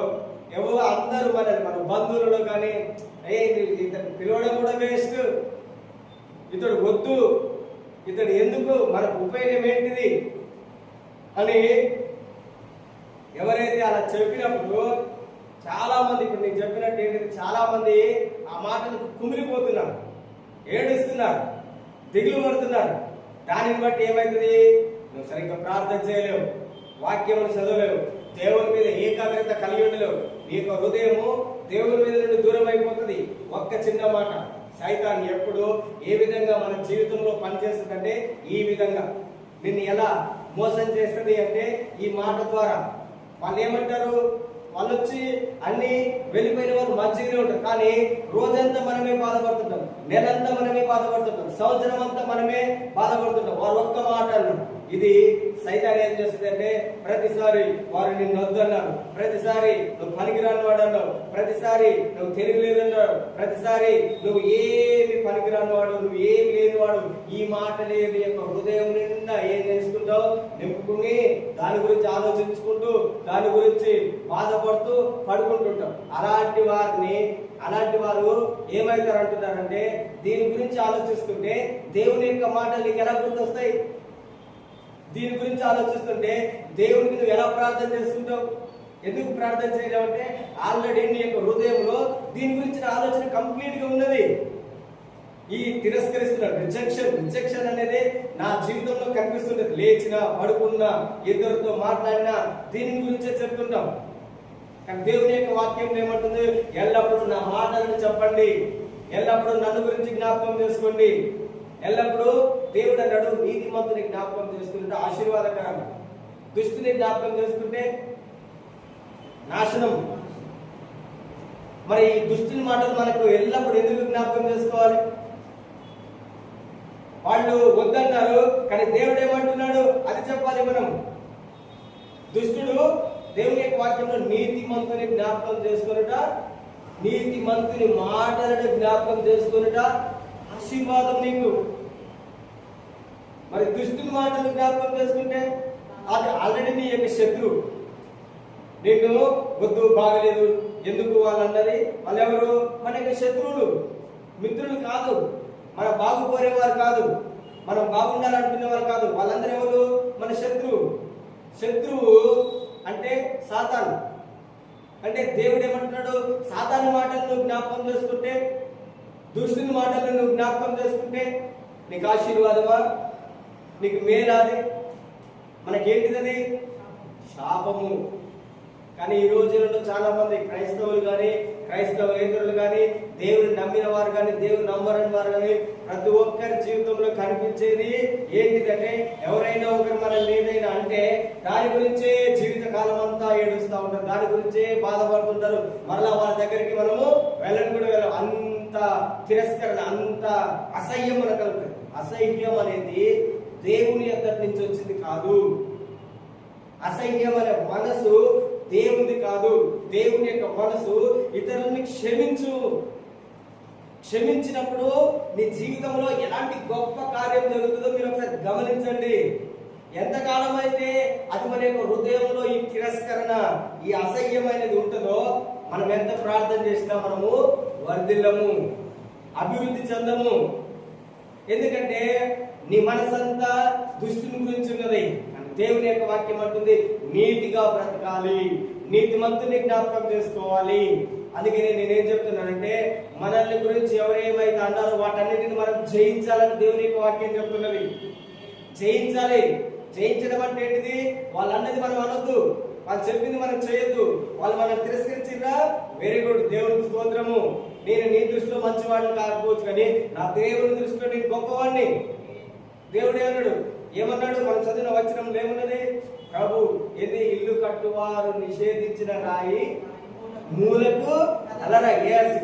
Speaker 1: ఎవరు అందరూ మన బంధువులలో కానీ ఇతను పిలవడం కూడా వేస్ట్, ఇతడు వద్దు, ఇతడు ఎందుకు, మనకు ఉపయోగం ఏంటిది అని ఎవరైతే అలా చెప్పినప్పుడు చాలా మంది, ఇప్పుడు నేను చెప్పినట్టు ఏంటిది, చాలా మంది ఆ మాటలు కుమిలిపోతున్నారు, ఏడుస్తున్నారు, దిగులు పడుతున్నారు. దానిని బట్టి ఏమైతుంది? నువ్వు సరిగ్గా ప్రార్థన చేయలేవు, వాక్యమును చదవలేవు, దేవుని మీద ఏకాగ్రత కలిగి ఉండలేవు. నీ యొక్క హృదయము దేవుని మీద నుండి దూరం అయిపోతుంది. ఒక్క చిన్న మాట సైతాన్ ఎప్పుడు ఏ విధంగా మన జీవితంలో పనిచేస్తుందంటే ఈ విధంగా నిన్ను ఎలా మోసం చేస్తుంది అంటే ఈ మాట ద్వారా. వాళ్ళు ఏమంటారు? వాళ్ళు వచ్చి అన్ని వెళ్ళిపోయిన వారు మంచిగానే ఉంటారు, కానీ రోజంతా మనమే బాధపడుతుంటాం, నెలంతా మనమే బాధపడుతుంటాం, సంవత్సరం అంతా మనమే బాధపడుతుంటాం. వారు ఒక్క మాట అన్నారు. ఇది సైతాన్ ఏం చేస్తుంది అంటే ప్రతిసారి వారు నిన్ను వద్దన్నారు, ప్రతిసారి నువ్వు పనికిరాని వాడు అన్నావు, ప్రతిసారి నువ్వు తెలివి లేదన్నాడు, ప్రతిసారి నువ్వు ఏమి పనికిరాని వాడు, నువ్వు ఏమి లేనివాడు, ఈ మాటలే నీ యొక్క హృదయం నిండా ఏం చేసుకుంటావు? నింపుకుని దాని గురించి ఆలోచించుకుంటూ దాని గురించి బాధపడుతూ పడుకుంటుంటాం. అలాంటి వారు ఏమైతారు అంటున్నారంటే, దీని గురించి ఆలోచిస్తుంటే దేవుని యొక్క మాటలు నీకు ఎలా గుర్తొస్తాయి? దీని గురించి ఆలోచిస్తుంటే దేవునికి నువ్వు ఎలా ప్రార్థన చేసుకుంటావు? ఎందుకు ప్రార్థన చేయడం అంటే ఆల్రెడీ నీ యొక్క హృదయంలో దీని గురించిన ఆలోచన కంప్లీట్ గా ఉన్నది. ఈ తిరస్కరిస్తున్న రిజెక్షన్ అనేది నా జీవితంలో కనిపిస్తుంటది. లేచినా, పడుకున్నా, ఇద్దరితో మాట్లాడినా దీని గురించే చెప్తుంటాం. కానీ దేవుని యొక్క వాక్యం ఏమంటుంది? ఎల్లప్పుడూ నా మాటలను చెప్పండి, ఎల్లప్పుడూ నన్ను గురించి జ్ఞాపకం చేసుకోండి. ఎల్లప్పుడూ దేవుడు అన్నాడు, నీతిమంతుని జ్ఞాపకం చేసుకుంటే ఆశీర్వాదకరం, దుష్టుని జ్ఞాపకం చేసుకుంటే నాశనం. మరి ఈ దుష్టుని మాటలు మనకు ఎల్లప్పుడు ఎందుకు జ్ఞాపకం చేసుకోవాలి? వాళ్ళు వద్దన్నారు, కానీ దేవుడు ఏమంటున్నాడు అది చెప్పాలి మనం. దుష్టుడు దేవుని యొక్క వాక్యంలో నీతిమంతుని జ్ఞాపకం చేసుకున్నట, నీతిమంతుని మాటలను జ్ఞాపకం చేసుకున్నట ఆశీర్వాదం నీకు. మరి దుష్టుని మాటలు జ్ఞాపకం చేసుకుంటే అది ఆల్రెడీ నీ యొక్క శత్రువు. నిన్ను వద్దు, బాగలేదు, ఎందుకు వాళ్ళన్నది వాళ్ళెవరు? మన యొక్క శత్రువులు, మిత్రులు కాదు, మన బాగు కోరేవారు కాదు. మనం బాగుండాలనుకునే వాళ్ళు కాదు. వాళ్ళందరూ ఎవరు? మన శత్రువు. శత్రువు అంటే సాతాను. అంటే దేవుడు ఏమంటున్నాడు? సాతాను మాటలు నువ్వు జ్ఞాపకం చేసుకుంటే, దుష్టుని మాటలు నువ్వు జ్ఞాపకం చేసుకుంటే నీకు ఆశీర్వాదమా? నీకు మేలాది? మనకేంటిది? శాపము. కానీ ఈ రోజులలో చాలా మంది క్రైస్తవులు కానీ, క్రైస్తవేతరులు కానీ, దేవుని నమ్మిన వారు కానీ, దేవుని నమ్మరని వారు కానీ, ప్రతి ఒక్కరి జీవితంలో కనిపించేది ఏంటిదంటే, ఎవరైనా ఒకరు మనల్ని ఏదైనా అంటే దాని గురించే జీవిత కాలం అంతా ఏడుస్తూ ఉంటారు, దాని గురించే బాధపడుతుంటారు. మరలా వాళ్ళ దగ్గరికి మనము వెళ్ళని కూడా వెళ్ళం. అంత తిరస్కరణ, అంత అసహ్యం మనకు కలుగుతుంది. అసహ్యం అనేది దేవుని ఎద్దటి నుంచి వచ్చింది కాదు. అసహ్యం అనే మనసు దేవుని కాదు. దేవుని యొక్క మనసు ఇతరుల్ని క్షమించినప్పుడు నీ జీవితంలో ఎలాంటి గొప్ప కార్యం జరుగుతుందో మీరు ఒకసారి గమనించండి. ఎంతకాలం అయితే అది మన యొక్క హృదయంలో ఈ తిరస్కరణ, ఈ అసహ్యమైనది ఉంటుందో, మనం ఎంత ప్రార్థన చేసినా మనము వర్ధిల్లము, అభివృద్ధి చెందము. ఎందుకంటే నీ మనసంతా దుష్టుని గురించి ఉన్నది. దేవుని యొక్క వాక్యం అంటుంది, నీతిగా బ్రతకాలి, నీతిమంతుని జ్ఞాపకం చేసుకోవాలి. అందుకే నేనేం చెప్తున్నానంటే, మనల్ని గురించి ఎవరేమైతే అన్నారో వాటన్నిటిని మనం జయించాలని దేవుని యొక్క వాక్యం చెప్తున్నది. జయించాలి. జయించడం అంటే ఏంటిది? వాళ్ళు అన్నది మనం అనొద్దు, వాళ్ళు చెప్పింది మనం చేయొద్దు. వాళ్ళు మనం తిరస్కరించినా వెరీ గుడ్, దేవునికి స్తోత్రము. నేను నీ దృష్టిలో మంచివాడిని కాకపోవచ్చు, కానీ నా దేవుని దృష్టిలో నేను గొప్పవాడిని. దేవుడే అన్నాడు. ఏమన్నాడు? మనం చదివిన వచనంలో ఏమన్నది? ప్రభు ఏది? ఇల్లు కట్టువారు నిషేధించిన రాయి మూలకు అలరా.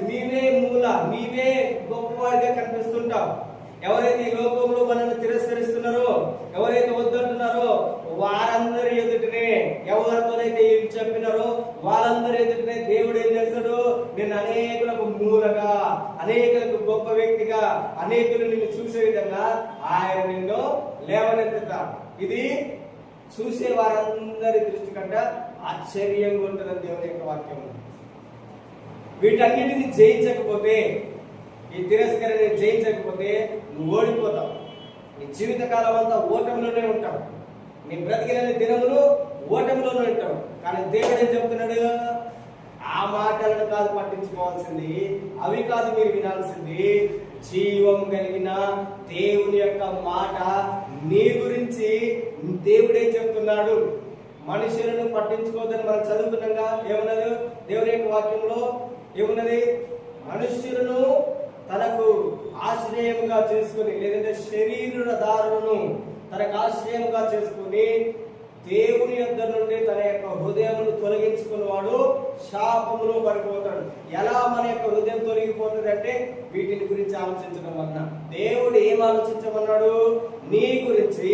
Speaker 1: నీవే మూల, నీవే గొప్పవాడిగా కనిపిస్తుంటావు. ఎవరైతే ఈ లోకంలో మనల్ని తిరస్కరిస్తున్నారో, ఎవరైతే వద్దంటున్నారో వారందరి ఎదుటనే, ఎవరితోనైతే ఏం చెప్పినారో వాళ్ళందరి ఎదుటనే దేవుడు ఏం చేస్తాడు? నేను అనేకులకు మూలగా, అనేకులకు గొప్ప వ్యక్తిగా, అనేకులు నిన్ను చూసే విధంగా ఆయన నిన్ను లేవనెత్తుతాడు. ఇది చూసే వారందరి దృష్టి కంటే ఆశ్చర్యంగా ఉంటుందని దేవుని యొక్క వాక్యం. వీటన్నిటిని జయించకపోతే, ఈ తిరస్కరణ జయించకపోతే నువ్వు ఓడిపోతావు. నీ జీవితకాలం అంతా ఓటమిలోనే ఉంటావు. నీ బ్రతికిన దినములు ఓటమిలోనే ఉంటావు. కానీ దేవుడు ఏం చెప్తున్నాడు? ఆ మాటలను కాదు పట్టించుకోవాల్సింది, అవి కాదు మీరు వినాల్సింది. జీవం కలిగిన దేవుని యొక్క మాట నీ గురించి దేవుడు ఏం చెప్తున్నాడు? మనుషులను పట్టించుకోవద్దని మనం చదువుతున్నాగా. ఏమన్నది దేవుని యొక్క వాక్యంలో? ఏమున్నది? మనుష్యులను తనకు ఆశ్రయముగా చేసుకుని, లేదంటే శరీరధారులను తనకు ఆశ్రయముగా చేసుకుని దేవుని యొద్ద నుండి తన యొక్క హృదయమును తొలగించుకున్నవాడు శాపములో పడిపోతాడు. ఎలా మన యొక్క హృదయం తొలగిపోతుంది అంటే వీటిని గురించి ఆలోచించడం వలన. దేవుడు ఏం ఆలోచించమన్నాడు? నీ గురించి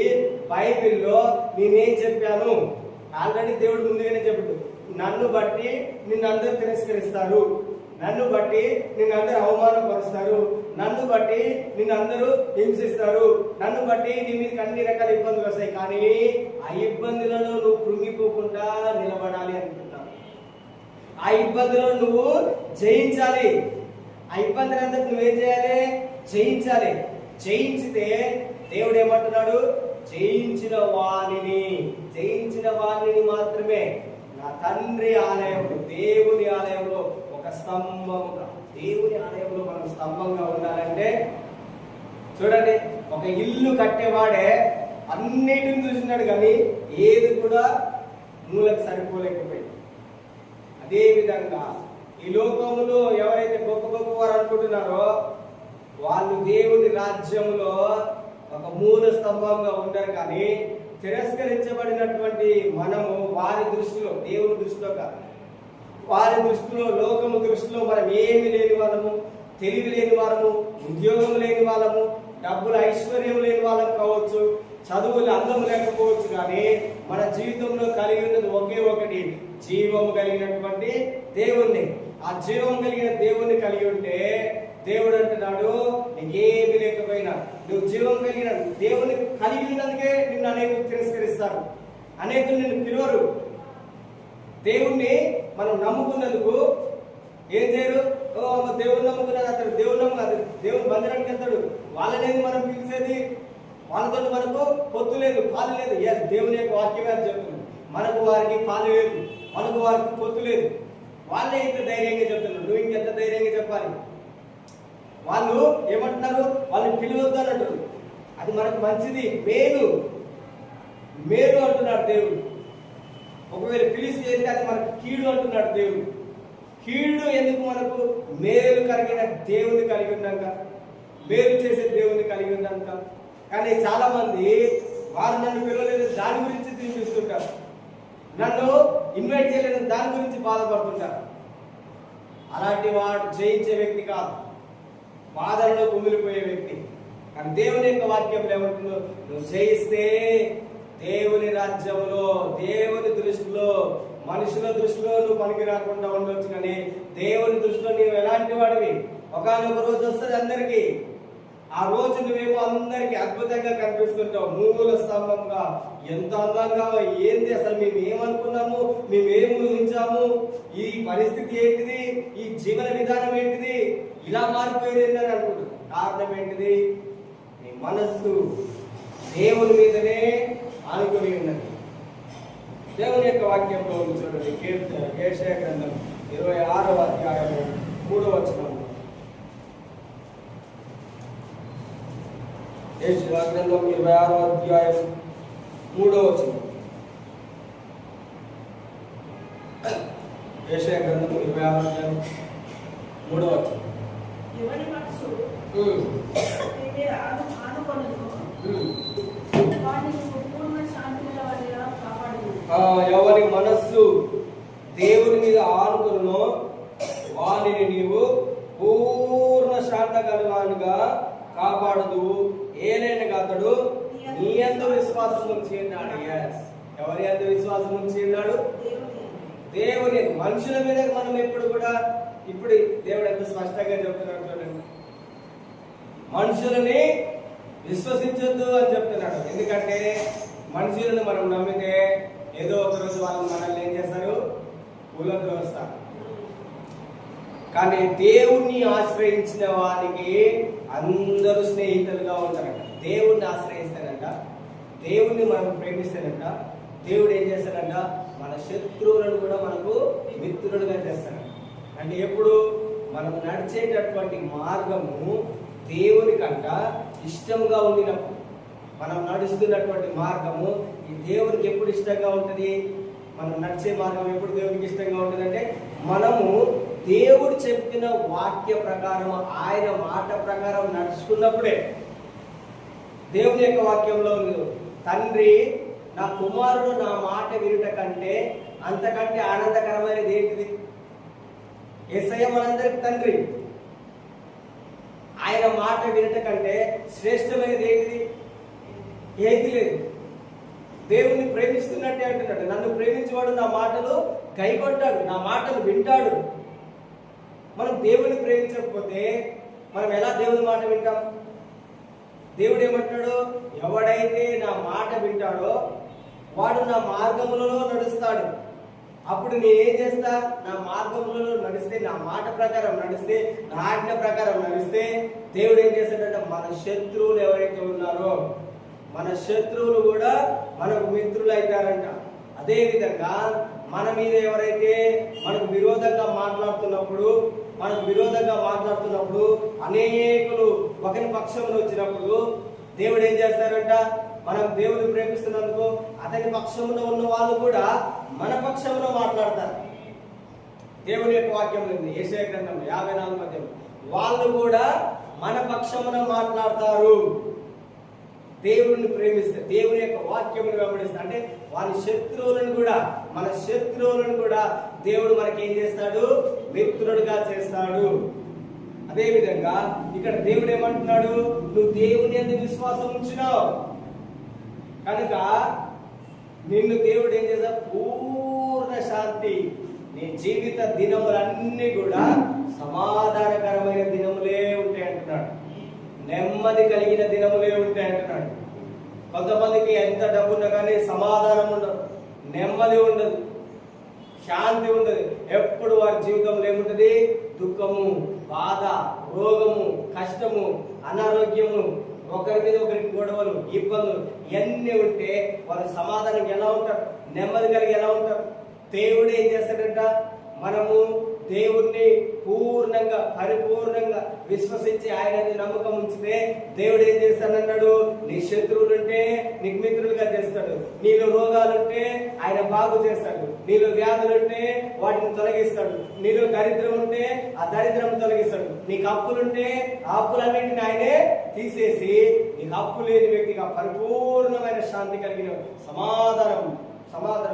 Speaker 1: బైబిల్లో నేనేం చెప్పాను ఆల్రెడీ దేవుడు ముందుగానే చెప్పాడు. నన్ను బట్టి నిన్నందరూ తిరస్కరిస్తారు, నన్ను బట్టి నిన్నందరూ అవమానపరుస్తారు, నన్ను బట్టి నిన్నందరూ హింసిస్తారు, నన్ను బట్టి నీ మీద అన్ని రకాల ఇబ్బందులు వస్తాయి. కానీ ఆ ఇబ్బందులను నువ్వు కృంగిపోకుండా నిలబడాలి అనుకుంటున్నావు. ఆ ఇబ్బందులను నువ్వు జయించాలి. ఆ ఇబ్బందులందరూ నువ్వేం చేయాలి? జయించాలి. జయించితే దేవుడు ఏమంటున్నాడు? జయించిన వాణిని మాత్రమే నా తండ్రి ఆలయంలో, దేవుని ఆలయంలో ఒక స్తంభంగా, దేవుని ఆలయంలో మనం స్తంభంగా ఉండాలంటే చూడండి, ఒక ఇల్లు కట్టేవాడే అన్నిటిని చూసినాడు కానీ ఏది కూడా మూలకు సరిపోలేకపోయింది. అదే విధంగా ఈ లోకంలో ఎవరైతే గొప్ప గొప్పవారు అనుకుంటున్నారో వాళ్ళు దేవుని రాజ్యంలో ఒక మూల స్తంభంగా ఉంటారు. కానీ తిరస్కరించబడినటువంటి మనము వారి దృష్టిలో, దేవుని దృష్టిలో కాదు, వారి దృష్టిలో, లోకము దృష్టిలో మనం ఏమి లేని వాళ్ళము, తెలివి లేని వాళ్ళము, ఉద్యోగం లేని వాళ్ళము, డబ్బులు ఐశ్వర్యం లేని వాళ్ళము కావచ్చు, చదువులు అందం లేకపోవచ్చు. కానీ మన జీవితంలో కలిగి ఉన్నది ఒకే ఒకటి, జీవము కలిగినటువంటి దేవుణ్ణి. ఆ జీవం కలిగిన దేవుణ్ణి కలిగి ఉంటే దేవుడు అంటున్నాడు, నీకేమి లేకపోయినా నువ్వు జీవం కలిగిన దేవుని కలిగి ఉన్నందుకే నిన్ను అనేకులు తిరస్కరిస్తారు, అనేకులు నిన్ను పిలువరు. దేవుణ్ణి మనం నమ్ముకున్నందుకు ఏం చేయరు? దేవుని నమ్ముకున్నది అతడు, దేవుని నమ్ముకున్నది దేవుని బంధనానికి వెళ్తాడు. వాళ్ళనేది మనం పిలిచేది, వాళ్ళతో మనకు పొత్తు లేదు, పాలు లేదు. ఎస్, దేవుని యొక్క వాక్యమే అని చెప్తున్నాడు. మనకు వారికి పాలు లేదు, మనకు వారికి పొత్తు లేదు. వాళ్ళే ఇంత ధైర్యంగా చెప్తున్నారు, నువ్వు ఇంకెంత ధైర్యంగా చెప్పాలి? వాళ్ళు ఏమంటున్నారు? వాళ్ళని పిలవద్దు అన్నట్టు. అది మనకు మంచిది, మేలు మేలు అంటున్నాడు దేవుడు. ఒకవేళ పిలిచి చేస్తే అది మనకు కీడు అంటున్నాడు దేవుడు. కీడు ఎందుకు? మనకు మేలు కలిగిన దేవుని కలిగి ఉన్నాక, మేలు చేసే దేవుని కలిగి ఉన్నాక. కానీ చాలా మంది వారు నన్ను పిలవలేదు దాని గురించి తినిపిస్తుంటారు, నన్ను ఇన్వైట్ చేయలేదు దాని గురించి బాధపడుతుంటారు. అలాంటి వాడు జయించే వ్యక్తి కాదు, బాధల్లో కుమిలిపోయే వ్యక్తి. కానీ దేవుని యొక్క వాక్యంలో ఏమంటుందో, నువ్వు జయిస్తే దేవుని రాజ్యంలో, దేవుని దృష్టిలో, మనుషుల దృష్టిలో నువ్వు పనికి రాకుండా ఉండొచ్చు, కానీ దేవుని దృష్టిలో నువ్వు ఎలాంటి వాడివి? ఒకనొక రోజు వస్తుంది అందరికీ. ఆ రోజు నువ్వేమో అందరికి అద్భుతంగా కనిపిస్తుంటావు, మూల స్తంభంగా, ఎంత అందంగా. ఏంది అసలు మేము ఏమనుకున్నాము, మేమేం ఊహించాము, ఈ పరిస్థితి ఏంటిది, ఈ జీవన విధానం ఏంటిది, ఇలా మారిపోయేది ఏంటని అనుకుంటుంది. కారణం ఏంటిది? నీ మనస్సు దేవుని మీదనే ఆనుకొని ఉన్నది. దేవుని యొక్క వాక్యంలో చూడండి, యెషయా గ్రంథం 26వ అధ్యాయము 3వ వచనం. యెషయా గ్రంథం 26వ అధ్యాయం 3వ వచనం. యెషయా గ్రంథం 26వ అధ్యాయం 3వ వచనం.
Speaker 2: ఎవరి మనసు
Speaker 1: ఎవరి మనస్సు దేవుని మీద ఆనుకును వానిని నీవు పూర్ణ శాంత కలవానిగా కాపాడదు. ఏలైనగా అతడు నీ యందు విశ్వాసం ఉంచి ఉన్నాడు. ఎవరి యందు విశ్వాసం ఉంచి ఉన్నాడు? దేవుని. మనుషుల మీద మనం ఎప్పుడు కూడా, ఇప్పుడు దేవుడు ఎంత స్పష్టంగా చెప్తున్నాడు చూడండి, మనుషులని విశ్వసించొద్దు అని చెప్తున్నాడు. ఎందుకంటే మనుషులను మనం నమ్మితే ఏదో ఒక రోజు వాళ్ళు మనల్ని ఏం చేస్తారు? కూలద్రోస్తారు. కానీ దేవుణ్ణి ఆశ్రయించిన వారికి అందరూ స్నేహితులుగా ఉంటారంట. దేవుణ్ణి ఆశ్రయిస్తారంట, దేవుణ్ణి మనం ప్రేమిస్తారంట, దేవుడు ఏం చేస్తాడంట? మన శత్రువులను కూడా మనకు మిత్రులుగా చేస్తాడంట. అంటే ఎప్పుడు మనం నడిచేటటువంటి మార్గము దేవుని కంట ఇష్టంగా ఉండినప్పుడు, మనం నడుస్తున్నటువంటి మార్గము ఈ దేవునికి ఎప్పుడు ఇష్టంగా ఉంటుంది? మనం నడిచే మార్గం ఎప్పుడు దేవునికి ఇష్టంగా ఉంటుంది అంటే, మనము దేవుడు చెప్పిన వాక్య ప్రకారం, ఆయన మాట ప్రకారం నడుచుకున్నప్పుడే. దేవుని యొక్క వాక్యంలో తండ్రి నా కుమారుడు నా మాట వినుట కంటే అంతకంటే ఆనందకరమైనది ఏంటిది? యేసయ్య మనందరికి తండ్రి. ఆయన మాట వినట కంటే శ్రేష్టమైనది ఏంటిది? ఏది లేదు. దేవుణ్ణి ప్రేమిస్తున్నట్టే అంటున్నాడు, నన్ను ప్రేమించేవాడు నా మాటలు కైకొంటాడు, నా మాటలు వింటాడు. మనం దేవుని ప్రేమించకపోతే మనం ఎలా దేవుని మాట వింటాం? దేవుడు ఏమంటున్నాడు? ఎవడైతే నా మాట వింటాడో వాడు నా మార్గములలో నడుస్తాడు. అప్పుడు నేనేం చేస్తా? నా మార్గములలో నడిస్తే, నా మాట ప్రకారం నడిస్తే, నా ఆజ్ఞ ప్రకారం నడిస్తే దేవుడు ఏం చేస్తాడంటే, మన శత్రువులు ఎవరైతే ఉన్నారో మన శత్రువులు కూడా మనకు మిత్రులు అవుతారంట. అదే విధంగా మన మీద ఎవరైతే మనకు విరోధంగా మాట్లాడుతున్నప్పుడు అనేకులు ఒకరి పక్షంలో వచ్చినప్పుడు దేవుడు ఏం చేస్తారంట? మనం దేవుని ప్రేమిస్తున్నందుకు అతని పక్షంలో ఉన్న వాళ్ళు కూడా మన పక్షంలో మాట్లాడతారు. దేవుని యొక్క వాక్యం ఉంది యెషయా గ్రంథం 54వ అధ్యాయం. వాళ్ళు కూడా మన పక్షమున మాట్లాడతారు. దేవుడిని ప్రేమిస్తే, దేవుని యొక్క వాక్యమును వెంబడిస్తే, అంటే వారి శత్రువులను కూడా, మన శత్రువులను కూడా దేవుడు మనకేం చేస్తాడు? మిత్రుడుగా చేస్తాడు. అదే విధంగా ఇక్కడ దేవుడు ఏమంటున్నాడు? నువ్వు దేవుని యందు విశ్వాసం ఉంచినావు కనుక నిన్ను దేవుడు ఏం చేస్తా? పూర్ణ శాంతి. నీ జీవిత దినములన్నీ కూడా సమాధానకరమైన దినములే ఉంటాయి అంటున్నాడు. నెమ్మది కలిగిన దినములే ఉంటాయి అంటున్నాడు. కొంతమందికి ఎంత డబ్బు ఉన్నా కానీ సమాధానం ఉండదు, నెమ్మది ఉండదు, శాంతి ఉండదు. ఎప్పుడు వారి జీవితంలో ఏముంటది? దుఃఖము, బాధ, రోగము, కష్టము, అనారోగ్యము, ఒకరి మీద ఒకరికి గొడవలు, ఇబ్బందులు ఇవన్నీ ఉంటే వారు సమాధానం ఎలా ఉంటారు, నెమ్మది కలిగి ఎలా ఉంటారు? దేవుడు ఏం చేస్తాడంట? మనము దేవుణ్ణి పూర్ణంగా పరిపూర్ణంగా విశ్వసించి ఆయన నమ్మకం ఉంచితే దేవుడు ఏం చేస్తాడన్నాడు? నీ శత్రువులుంటే నీకు మిత్రులుగా చేస్తాడు, నీలో రోగాలుంటే ఆయన బాగు చేస్తాడు, నీలో వ్యాధులుంటే వాటిని తొలగిస్తాడు, నీలో దరిద్రం ఉంటే ఆ దరిద్రం తొలగిస్తాడు, నీకు అప్పులుంటే ఆ అప్పులన్నింటినీ ఆయనే తీసేసి నీకు అప్పు లేని వ్యక్తిగా పరిపూర్ణమైన శాంతి కలిగిన సమాధానం.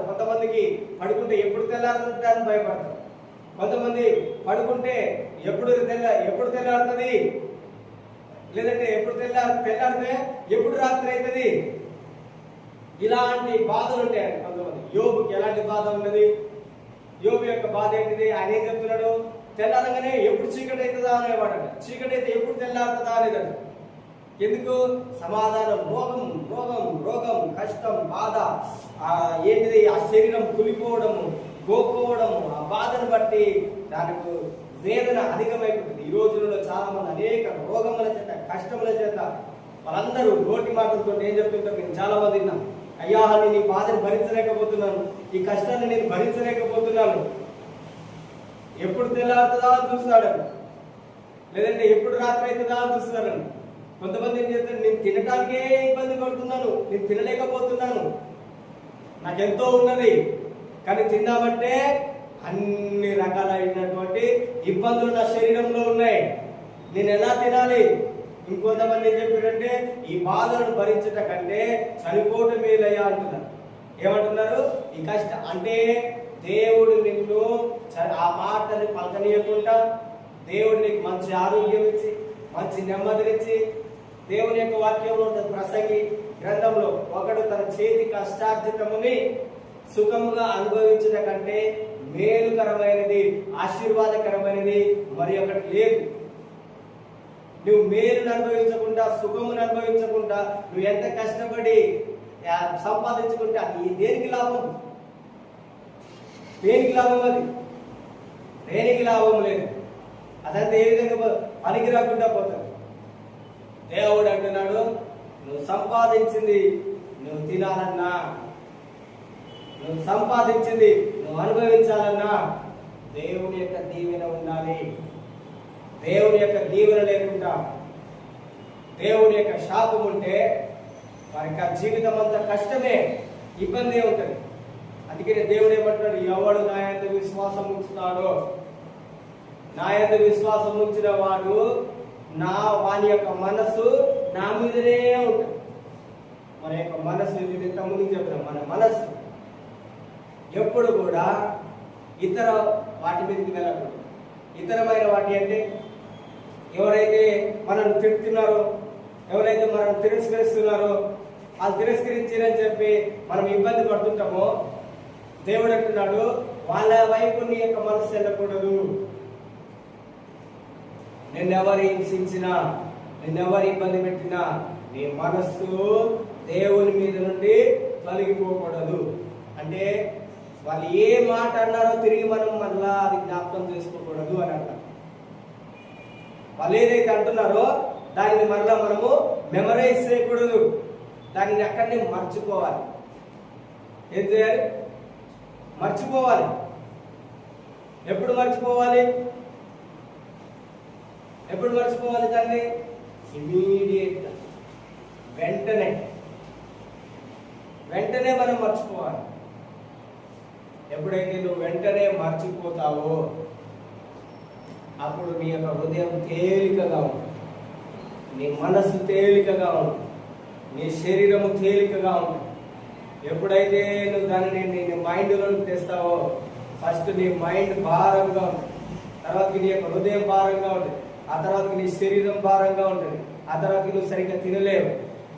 Speaker 1: కొంతమందికి పడుకుంటే ఎప్పుడు తెల్లారుతుంటే అని భయపడతారు. కొంతమంది పడుకుంటే ఎప్పుడు తెల్లారుతుంది, లేదంటే ఎప్పుడు తెల్లారితే ఎప్పుడు రాత్రి అవుతుంది. ఇలాంటి బాధలు ఉంటాయండి కొంతమంది. యోబుకి ఎలాంటి బాధ ఉన్నది? యోబు యొక్క బాధ ఏంటిది? ఆయన ఏం చెప్తున్నాడు? తెల్లారగానే ఎప్పుడు చీకటి అవుతుందా అనేవాడంట. చీకటి అయితే ఎప్పుడు తెల్లారుతుందా అనేదంట. ఎందుకు? సమాధానం, రోగం, కష్టం, బాధ, ఏంటిది? ఆ శరీరం కులిపోవడము, గోక్కోవడము, ఆ బాధను బట్టి దానికి వేదన అధికమైపోతుంది. ఈ రోజుల్లో చాలా మంది అనేక రోగముల చేత, కష్టముల చేత వాళ్ళందరూ నోటి మాటలతో ఏం చెప్తుంటారు? నేను చాలా మంది విన్నా, అయ్యా నేను ఈ బాధను భరించలేకపోతున్నాను, ఈ కష్టాన్ని నేను భరించలేకపోతున్నాను. ఎప్పుడు తెల్లారుతుందా అని చూస్తాడు, లేదంటే ఎప్పుడు రాత్రి అవుతుందా అని చూస్తాడు. కొంతమంది ఏం చేస్తారు? నేను తినటానికే ఇబ్బంది పడుతున్నాను, నేను తినలేకపోతున్నాను, నాకెంతో ఉన్నది కానీ తిందామంటే అన్ని రకాలైనటువంటి ఇబ్బందులు నా శరీరంలో ఉన్నాయి, నేను ఎలా తినాలి? ఇంకొంతమంది ఏం చెప్పారంటే ఈ బాధలను భరించట కంటే చనిపోవటం మేలయ్యా అంటున్నారు. ఏమంటున్నారు? ఈ కష్టం అంటే దేవుడు నిన్ను ఆ మాటని పలకనీయకుండా దేవుడు నీకు మంచి ఆరోగ్యం ఇచ్చి, మంచి నెమ్మదినిచ్చి, దేవుని యొక్క వాక్యంలో ఉంటుంది ప్రసంగి గ్రంథంలో, ఒకడు తన చేతి కష్టార్జితముని సుఖముగా అనుభవించట కంటే మేలుకరమైనది, ఆశీర్వాదకరమైనది మరి ఒకటి లేదు. నువ్వు మేలును అనుభవించకుండా, సుఖమును అనుభవించకుండా నువ్వు ఎంత కష్టపడి సంపాదించుకుంటే అది దేనికి లాభం? దేనికి లాభం? అది దేనికి లాభం లేదు. అదంతా ఏ విధంగా పనికి రాకుండా పోతాడు. దేవుడు అంటున్నాడు, నువ్వు సంపాదించింది నువ్వు తినాలన్నా, నువ్వు సంపాదించింది నువ్వు అనుభవించాలన్నా దేవుని యొక్క దీవెన ఉండాలి. దేవుని యొక్క దీవెన లేకుండా, దేవుని యొక్క శాపం ఉంటే వారికి ఆ జీవితం అంతా కష్టమే, ఇబ్బంది ఉంటుంది. అందుకనే దేవుడు ఏమంటున్నాడు? ఎవడు నా యందు విశ్వాసం ఉంచుతాడో, నా యందు విశ్వాసం ఉంచిన వాడు వాని యొక్క మనసు నా మీదనే ఉంటుంది. మన యొక్క మనసు ఇంతకుముందు చెప్పిన మన మనసు ఎప్పుడు కూడా ఇతర వాటి మీదకి వెళ్ళకూడదు. ఇతరమైన వాటి అంటే ఎవరైతే మనల్ని తిడుతున్నారో, ఎవరైతే మనల్ని తిరస్కరిస్తున్నారో, వాళ్ళు తిరస్కరించారని చెప్పి మనం ఇబ్బంది పడుతుంటామో, దేవుడు అంటున్నాడు వాళ్ళ వైపు నీ యొక్క మనసు వెళ్ళకూడదు. నిన్నెవరు హింసించినా, నిన్నెవరు ఇబ్బంది పెట్టినా నీ మనస్సు దేవుని మీద నుండి తొలగిపోకూడదు. అంటే వాళ్ళు ఏ మాట అన్నారో తిరిగి మనం మళ్ళా అది జ్ఞాపకం చేసుకోకూడదు అని అంటారు. వాళ్ళు ఏదైతే అంటున్నారో దానిని మరలా మనము మెమరైజ్ చేయకూడదు, దానిని అక్కడనే మర్చిపోవాలి. ఏం చేయాలి? మర్చిపోవాలి. ఎప్పుడు మర్చిపోవాలి? ఎప్పుడు మర్చిపోవాలి దాన్ని? ఇమీడియట్ గా, వెంటనే మనం మర్చిపోవాలి. ఎప్పుడైతే నువ్వు వెంటనే మర్చిపోతావో అప్పుడు నీ యొక్క హృదయం తేలికగా ఉంటుంది, నీ మనస్సు తేలికగా ఉంటుంది, నీ శరీరము తేలికగా ఉంటుంది. ఎప్పుడైతే నువ్వు దానిని నీ మైండ్లోకి తెస్తావో ఫస్ట్ నీ మైండ్ భారంగా ఉంటుంది, తర్వాత నీ యొక్క హృదయం భారంగా ఉంటుంది, ఆ తర్వాత నీ శరీరం భారంగా ఉంటుంది, ఆ తర్వాత నువ్వు సరిగ్గా తినలేవు,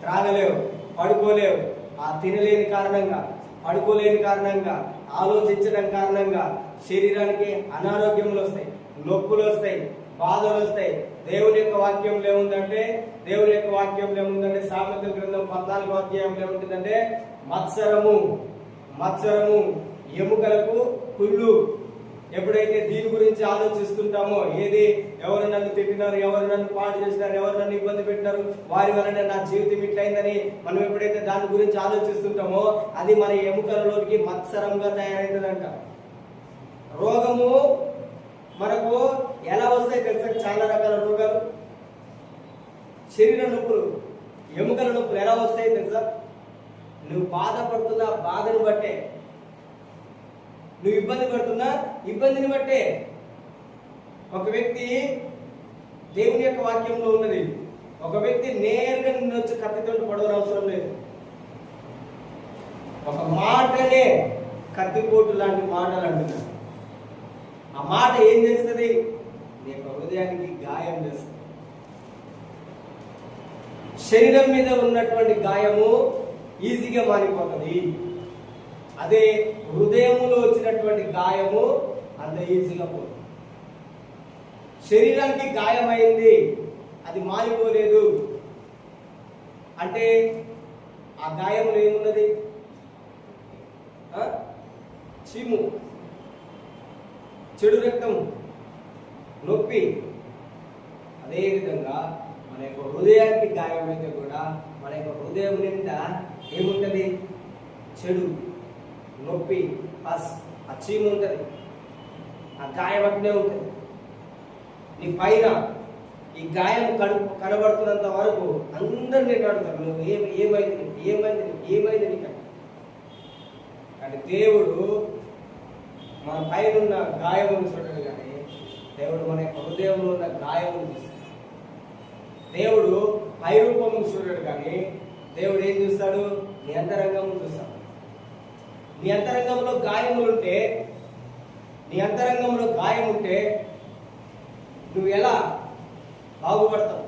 Speaker 1: త్రాగలేవు, పడుకోలేవు. ఆ తినలేని కారణంగా, పడుకోలేని కారణంగా, ఆలోచించడం కారణంగా శరీరానికి అనారోగ్యములు వస్తాయి, నొప్పులు వస్తాయి, బాధలు వస్తాయి. దేవుని యొక్క వాక్యంలో ఏముందంటే, సామెతల గ్రంథం 14వ అధ్యాయంలో ఏముంటుందంటే మత్సరము, ఎముకలకు కుళ్ళు, ఎప్పుడైతే దీని గురించి ఆలోచిస్తుంటామో, ఏది ఎవరు నన్ను తిట్టినారు, ఎవరు నన్ను పాడు చేసినారు, ఎవరు నన్ను ఇబ్బంది పెట్టినారు, వారి వలన నా జీవితం ఇట్లయిందని మనం ఎప్పుడైతే దాని గురించి ఆలోచిస్తుంటామో అది మన ఎముకలలోకి మత్సరంగా తయారైతుందంట. రోగము మనకు ఎలా వస్తాయి తెలుసా? చాలా రకాల రోగాలు, శరీర నొప్పులు, ఎముకల నొప్పులు ఎలా వస్తాయి తెలుసా? నువ్వు బాధపడుతున్న బాధను బట్టే, నువ్వు ఇబ్బంది పడుతున్నా ఇబ్బందిని బట్టే. ఒక వ్యక్తి దేవుని యొక్క వాక్యంలో ఉన్నది, ఒక వ్యక్తి నేరుగా నిన్ను వచ్చి కత్తితో పొడవని అవసరం లేదు. ఒక మాటనే కత్తిపోటు లాంటి మాటలు అంటున్నాడు. ఆ మాట ఏం చేస్తుంది? నీ యొక్క హృదయానికి గాయం చేస్తుంది. శరీరం మీద ఉన్నటువంటి గాయము ఈజీగా మారిపోతుంది. అదే హృదయములో వచ్చినటువంటి గాయము అంత ఈజీగా పోతుంది. శరీరానికి గాయమైంది, అది మారిపోలేదు అంటే ఆ గాయములో ఏమున్నది? చీము, చెడు రక్తం, నొప్పి. అదేవిధంగా మన యొక్క హృదయానికి గాయమైతే కూడా మన యొక్క హృదయం నిండా ఏముంటది? చెడు, నొప్పి, ఆ చీము ఉంటుంది, ఆ గాయం అట్నే ఉంటుంది. నీ పైన ఈ గాయం కనబడుతున్నంత వరకు అందరు నేను అడుగుతారు, నువ్వు ఏమైంది ఏమైంది ఏమైంది నీకు. కానీ దేవుడు మన పైన ఉన్న గాయమును చూడడు, కానీ దేవుడు మన యొక్క హృదయంలో ఉన్న గాయమును చూస్తాడు. దేవుడు పై రూపము చూడడు, కానీ దేవుడు ఏం చూస్తాడు? నీ అంతరంగము చూస్తాడు. నీ అంతరంగంలో గాయములుంటే, నీ అంతరంగంలో గాయం ఉంటే నువ్వు ఎలా బాగుపడతావు?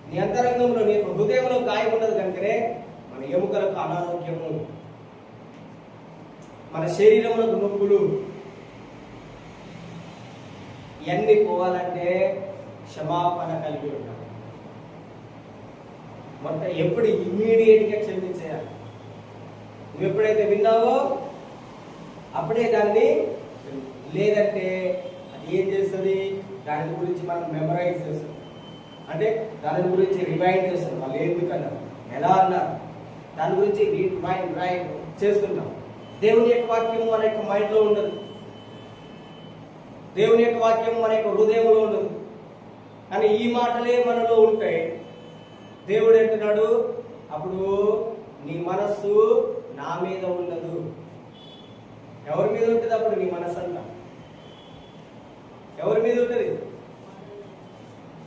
Speaker 1: నీ అంతరంగంలో, నీ హృదయంలో గాయం ఉన్నది కనుకనే మన ఎముకలకు అనారోగ్యము, మన శరీరంలో నొప్పులు. ఇవన్నీ పోవాలంటే క్షమాపణ కలిగి ఉంటాం. మొత్తం ఎప్పుడు ఇమ్మీడియట్గా క్షమించేయాలి. నువ్వు ఎప్పుడైతే విన్నావో అప్పుడే దాన్ని, లేదంటే అది ఏం చేస్తుంది? దాని గురించి మనం మెమరైజ్ చేస్తాం, అంటే దాని గురించి రిమైండ్ చేస్తాం. వాళ్ళు ఎందుకన్నారు, ఎలా అన్నారు, దాని గురించి రైట్ చేస్తుంటాం. దేవుని యొక్క వాక్యం మన యొక్క మైండ్లో ఉండదు, దేవుని యొక్క వాక్యం మన యొక్క హృదయంలో ఉండదు. కానీ ఈ మాటలే మనలో ఉంటాయి. దేవుడు అంటున్నాడు, అప్పుడు నీ మనస్సు నా మీద ఉండదు. ఎవరి మీద ఉంటుంది అప్పుడు నీ మనస్సు అంతా? ఎవరి మీద ఉంటుంది?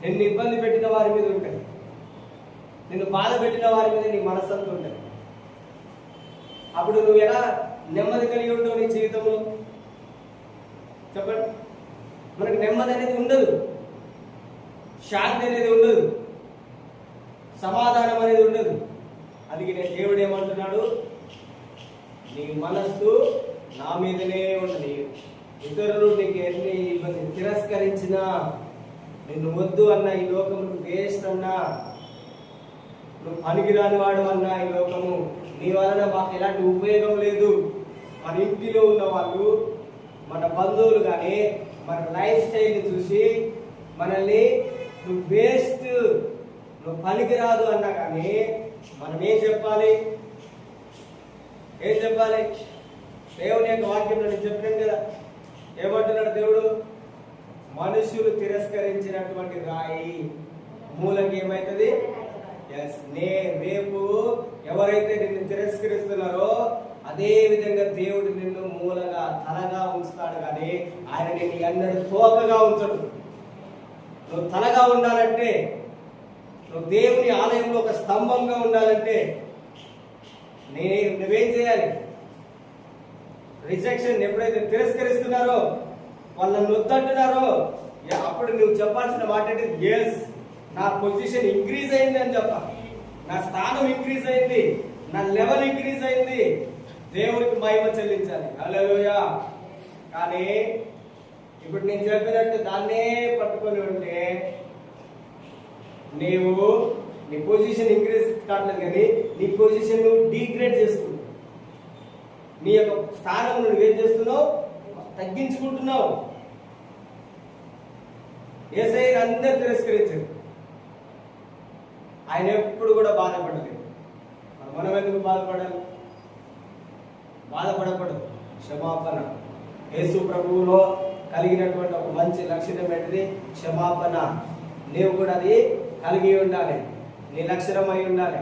Speaker 1: నిన్ను ఇబ్బంది పెట్టిన వారి మీద ఉంటుంది, నిన్ను బాధ పెట్టిన వారి మీద నీ మనస్సు అంతా ఉంటుంది. అప్పుడు నువ్వు ఎలా నెమ్మది కలిగి ఉంటావు నీ జీవితంలో? చెప్పండి. మనకు నెమ్మది అనేది ఉండదు, శాంతి అనేది ఉండదు, సమాధానం అనేది ఉండదు. అందుకే నేను దేవుడు ఏమంటున్నాడు? నీ మనస్సు నా మీదనే ఉండదు. ఇతరులు నీకు ఎన్ని ఇబ్బంది తిరస్కరించినా, నిన్ను వద్దు అన్నా, ఈ లోకము వేస్ట్ అన్నా, నువ్వు పనికిరాని వాడు అన్నా, ఈ లోకము నీ వలన మాకు ఎలాంటి ఉపయోగం లేదు, మన ఇంటిలో ఉన్న వాళ్ళు, మన బంధువులు కానీ మన లైఫ్ స్టైల్ని చూసి మనల్ని నువ్వు వేస్ట్, నువ్వు పనికిరాదు అన్నా కానీ మనం ఏం చెప్పాలి? ఏం చెప్పాలి? దేవుని యొక్క వాక్యంలో నేను చెప్పాను కదా, ఏమంటున్నాడు దేవుడు? మనుషులు తిరస్కరించినటువంటి రాయి మూలకి ఏమవుతుంది? రేపు ఎవరైతే నిన్ను తిరస్కరిస్తున్నారో అదే విధంగా దేవుడు నిన్ను మూలగా తలగా ఉంచుతాడు, కానీ ఆయన నిన్ను ఎన్నడూ తోకగా ఉంచడు. నువ్వు తలగా ఉండాలంటే, నువ్వు దేవుని ఆలయంలో ఒక స్తంభంగా ఉండాలంటే నువ్వేం చేయాలి? రిజెక్షన్ ఎప్పుడైతే తిరస్కరిస్తున్నారో, వాళ్ళని వద్దంటున్నారో, అప్పుడు నువ్వు చెప్పాల్సిన మాట అంటే, ఎస్, నా పొజిషన్ ఇంక్రీజ్ అయింది అని చెప్పాలి. నా స్థానం ఇంక్రీజ్ అయింది, నా లెవెల్ ఇంక్రీజ్ అయింది, దేవుడికి మహిమ చెల్లించాలి. హల్లెలూయా. కానీ ఇప్పుడు నేను చెప్పినట్టు దాన్నే పట్టుకొని ఉంటే నీవు నీ పొజిషన్ ఇంక్రీజ్ కావట్లేదు, కానీ నీ పొజిషన్ నువ్వు డీగ్రేడ్ చేసుకుంటావు. నీ యొక్క స్థానం నువ్వేం చేస్తున్నావు? తగ్గించుకుంటున్నావు. యేసయ్యను అందరూ తిరస్కరించారు. ఆయన ఎప్పుడు కూడా బాధపడలేదు. మనం ఎందుకు బాధపడాలి? బాధపడకూడదు. క్షమాపణ. యేసు ప్రభువులో కలిగినటువంటి ఒక మంచి లక్షణం ఏంటిది? క్షమాపణ. నీవు కూడా అది కలిగి ఉండాలి. నీ లక్షణం అయి ఉండాలి.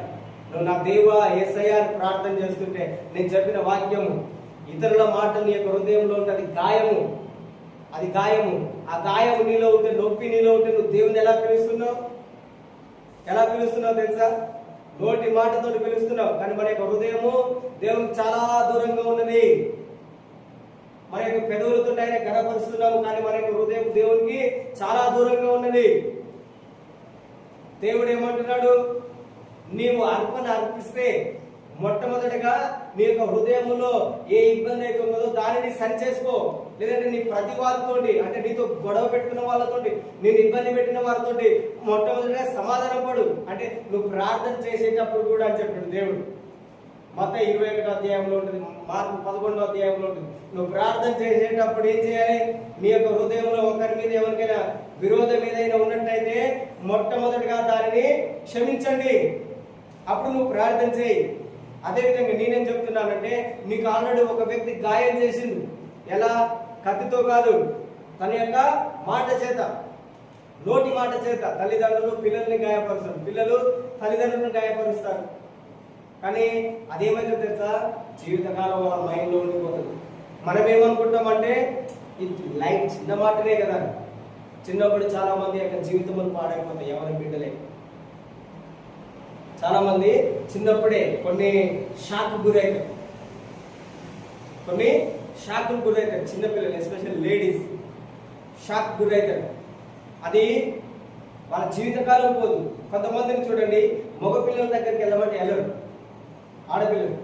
Speaker 1: నువ్వు నా దేవా యేసయ్యా అని ప్రార్థన చేస్తుంటే నేను చెప్పిన వాక్యము ఇతరుల మాట నీ యొక్క హృదయంలో ఉంటే అది గాయము. అది గాయము. ఆ గాయము నీలో ఉంటే, నొప్పి నీలో ఉంటే నువ్వు దేవుని ఎలా పిలుస్తున్నావు? ఎలా పిలుస్తున్నావు తెలుసా? నోటి మాటతో పిలుస్తున్నావు, కానీ మన యొక్క హృదయము దేవునికి చాలా దూరంగా ఉన్నది. మన యొక్క పెదవులతో ఆయన గణపరుస్తున్నాము, కానీ మన యొక్క హృదయం దేవునికి చాలా దూరంగా ఉన్నది. దేవుడు ఏమంటున్నాడు? నీవు అర్పణ అర్పిస్తే మొట్టమొదటిగా నీ యొక్క హృదయంలో ఏ ఇబ్బంది అయితే ఉన్నదో దానిని సరి చేసుకో. లేదంటే నీ ప్రతివాదితోటి, అంటే నీతో గొడవ పెట్టుకున్న వాళ్ళతోటి, నేను ఇబ్బంది పెట్టిన వారితోటి మొట్టమొదటిగా సమాధానం పడు. అంటే నువ్వు ప్రార్థన చేసేటప్పుడు కూడా అని చెప్పాడు దేవుడు. మత్తయి 21వ అధ్యాయంలో ఉంటుంది, మార్కు 11వ అధ్యాయంలో ఉంటుంది. నువ్వు ప్రార్థన చేసేటప్పుడు ఏం చేయాలి? నీ యొక్క హృదయంలో ఒకరి మీద ఎవరికైనా విరోధం ఏదైనా ఉన్నట్టయితే మొట్టమొదటిగా దానిని క్షమించండి. అప్పుడు నువ్వు ప్రార్థన చేయి. అదేవిధంగా నేనేం చెప్తున్నానంటే, నీకు ఆల్రెడీ ఒక వ్యక్తి గాయం చేసింది. ఎలా? కత్తితో కాదు, తన యొక్క మాట చేత, నోటి మాట చేత. తల్లిదండ్రులు పిల్లల్ని గాయపరుస్తారు, పిల్లలు తల్లిదండ్రులను గాయపరుస్తారు. కానీ అదేమైతే తెలుసా? జీవితకాలం వాళ్ళ మైండ్లో ఉండిపోతుంది. మనం ఏమనుకుంటామంటే ఇది లైట్, చిన్న మాటనే కదా. చిన్నప్పుడు చాలా మంది యొక్క జీవితం పాడైపోతాయి. ఎవరి బిడ్డలే చాలా మంది చిన్నప్పుడే కొన్ని షాక్ గురవుతారు, కొన్ని షాక్కు గురవుతారు. చిన్నపిల్లలు, ఎస్పెషల్ లేడీస్ షాక్ గురవుతారు. అది వాళ్ళ జీవితకాలం పోదు. కొంతమందిని చూడండి, మగ పిల్లల దగ్గరికి వెళ్ళమంటే వెళ్ళరు, ఆడపిల్లలు.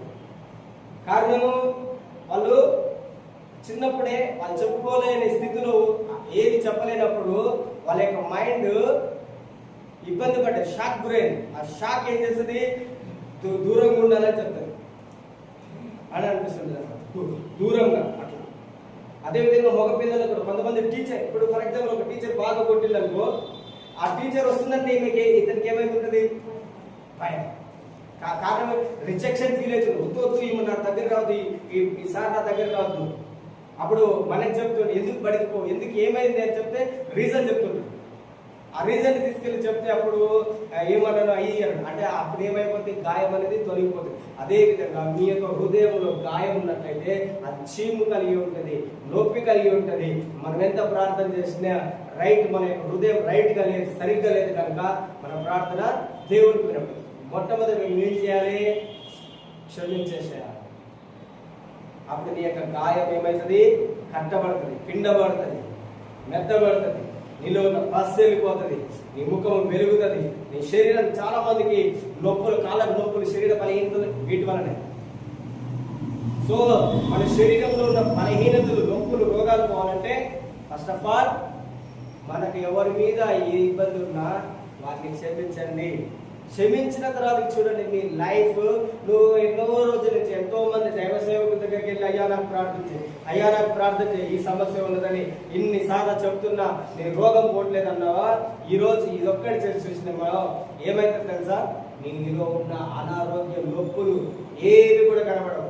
Speaker 1: కారణము వాళ్ళు చిన్నప్పుడే వాళ్ళు చెప్పుకోలేని స్థితిలో ఏది చెప్పలేనప్పుడు వాళ్ళ యొక్క మైండ్ ఇబ్బంది పడ్డది, షాక్ గురైంది. ఆ షాక్ ఏం చేస్తుంది? దూరంగా ఉండాలని చెప్తుంది అని అనిపిస్తుంది, దూరంగా అట్లా. అదేవిధంగా మగ పిల్లలు కూడా కొంతమంది టీచర్, ఇప్పుడు ఫర్ ఎగ్జాంపుల్ ఒక టీచర్ బాగా కొట్టిందనుకో, ఆ టీచర్ వస్తుందంటే ఇతనికి ఏమైతుంటది? భయం. కారణం రిజెక్షన్ ఫీల్ అవుతుంది. వద్దు ఈమె నా దగ్గర రావద్దు, ఈ సార్ నా దగ్గర రావద్దు. అప్పుడు మనకి చెప్తుంది, ఎందుకు బడికిపో, ఎందుకు ఏమైంది అని చెప్తే రీజన్ చెప్తుంటాడు. ఆ రీజన్ తీసుకెళ్ళి చెప్తే అప్పుడు ఏమన్నాను అయ్యాను అంటే అప్పుడు ఏమైపోతుంది? గాయం అనేది తొలగిపోతుంది. అదేవిధంగా మీ యొక్క హృదయంలో గాయం ఉన్నట్లయితే అది చీము కలిగి ఉంటుంది, నొప్పి కలిగి ఉంటుంది. మనం ఎంత ప్రార్థన చేసినా రైట్, మన యొక్క హృదయం రైట్గా లేదు, సరిగ్గా లేదు కనుక మన ప్రార్థన దేవుడికి వినపడదు. మొట్టమొదటి ఏం చేయాలి? క్షమించేసేయాలి. అప్పుడు నీ యొక్క గాయం ఏమవుతుంది? కట్టబడుతుంది, పిండబడుతుంది, మెత్తబడుతుంది, నీలో ఉన్న పస్సు వెళ్ళిపోతుంది, నీ ముఖం వెలుగుతుంది. నీ శరీరం, చాలా మందికి నొప్పులు, కాళ్ళకు నొప్పులు, శరీర బలహీనతలు వీటి వలనే. సో మన శరీరంలో ఉన్న బలహీనతలు, నొప్పులు, రోగాలు పోవాలంటే ఫస్ట్ ఆఫ్ ఆల్ మనకు ఎవరి మీద ఏ ఇబ్బంది ఉన్నా వాటిని క్షమించండి. క్షమించిన తర్వాత చూడండి, మీ లైఫ్ నువ్వు ఎన్నో రోజుల నుంచి ఎంతో మంది దైవ సేవకుల దగ్గరికి వెళ్ళి అయ్యా నాకు ప్రార్థించే ఈ సమస్య ఉన్నదని ఇన్నిసార్లు చెప్తున్నా నీ రోగం పోవట్లేదన్నావా? ఈ రోజు ఇదొక్కటి చేసి చూసినా ఏమైతే తెలుసా? నీలో ఉన్న అనారోగ్యం, నొప్పులు ఏవి కూడా కనబడవు.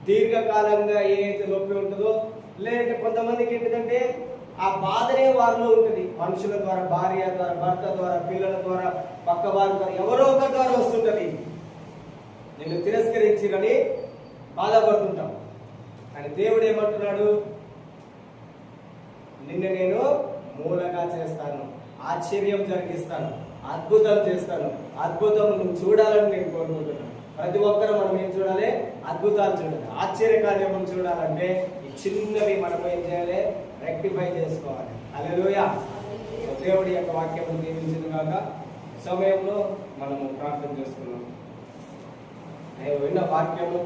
Speaker 1: దీర్ఘకాలంగా ఏదైతే నొప్పి ఉంటుందో, లేదంటే కొంతమందికి ఏంటంటే ఆ బాధనే వారిలో ఉంటుంది. మనుషుల ద్వారా, భార్య ద్వారా, భర్త ద్వారా, పిల్లల ద్వారా, పక్క వారి ద్వారా, ఎవరో ఒకరి ద్వారా వస్తుంటది. నేను తిరస్కరించినని బాధపడుతుంటాం. కానీ దేవుడు ఏమంటున్నాడు? నిన్ను నేను మూలగా చేస్తాను, ఆశ్చర్యం జరిగిస్తాను, అద్భుతం చేస్తాను. అద్భుతం నువ్వు చూడాలని నేను కోరుకుంటున్నాను. ప్రతి ఒక్కరూ మనం ఏం చూడాలి? అద్భుతాలు చూడాలి, ఆశ్చర్య కార్యములు చూడాలంటే ఈ చిన్నవి మనం ఏం చేయాలి? రెక్టిఫై చేసుకోవాలి. హల్లెలూయా. దేవుడి యొక్క వాక్యం దీవించింది కాక సమయంలో మనము ప్రార్థన చేసుకున్నాం. నేను విన్న వాక్యము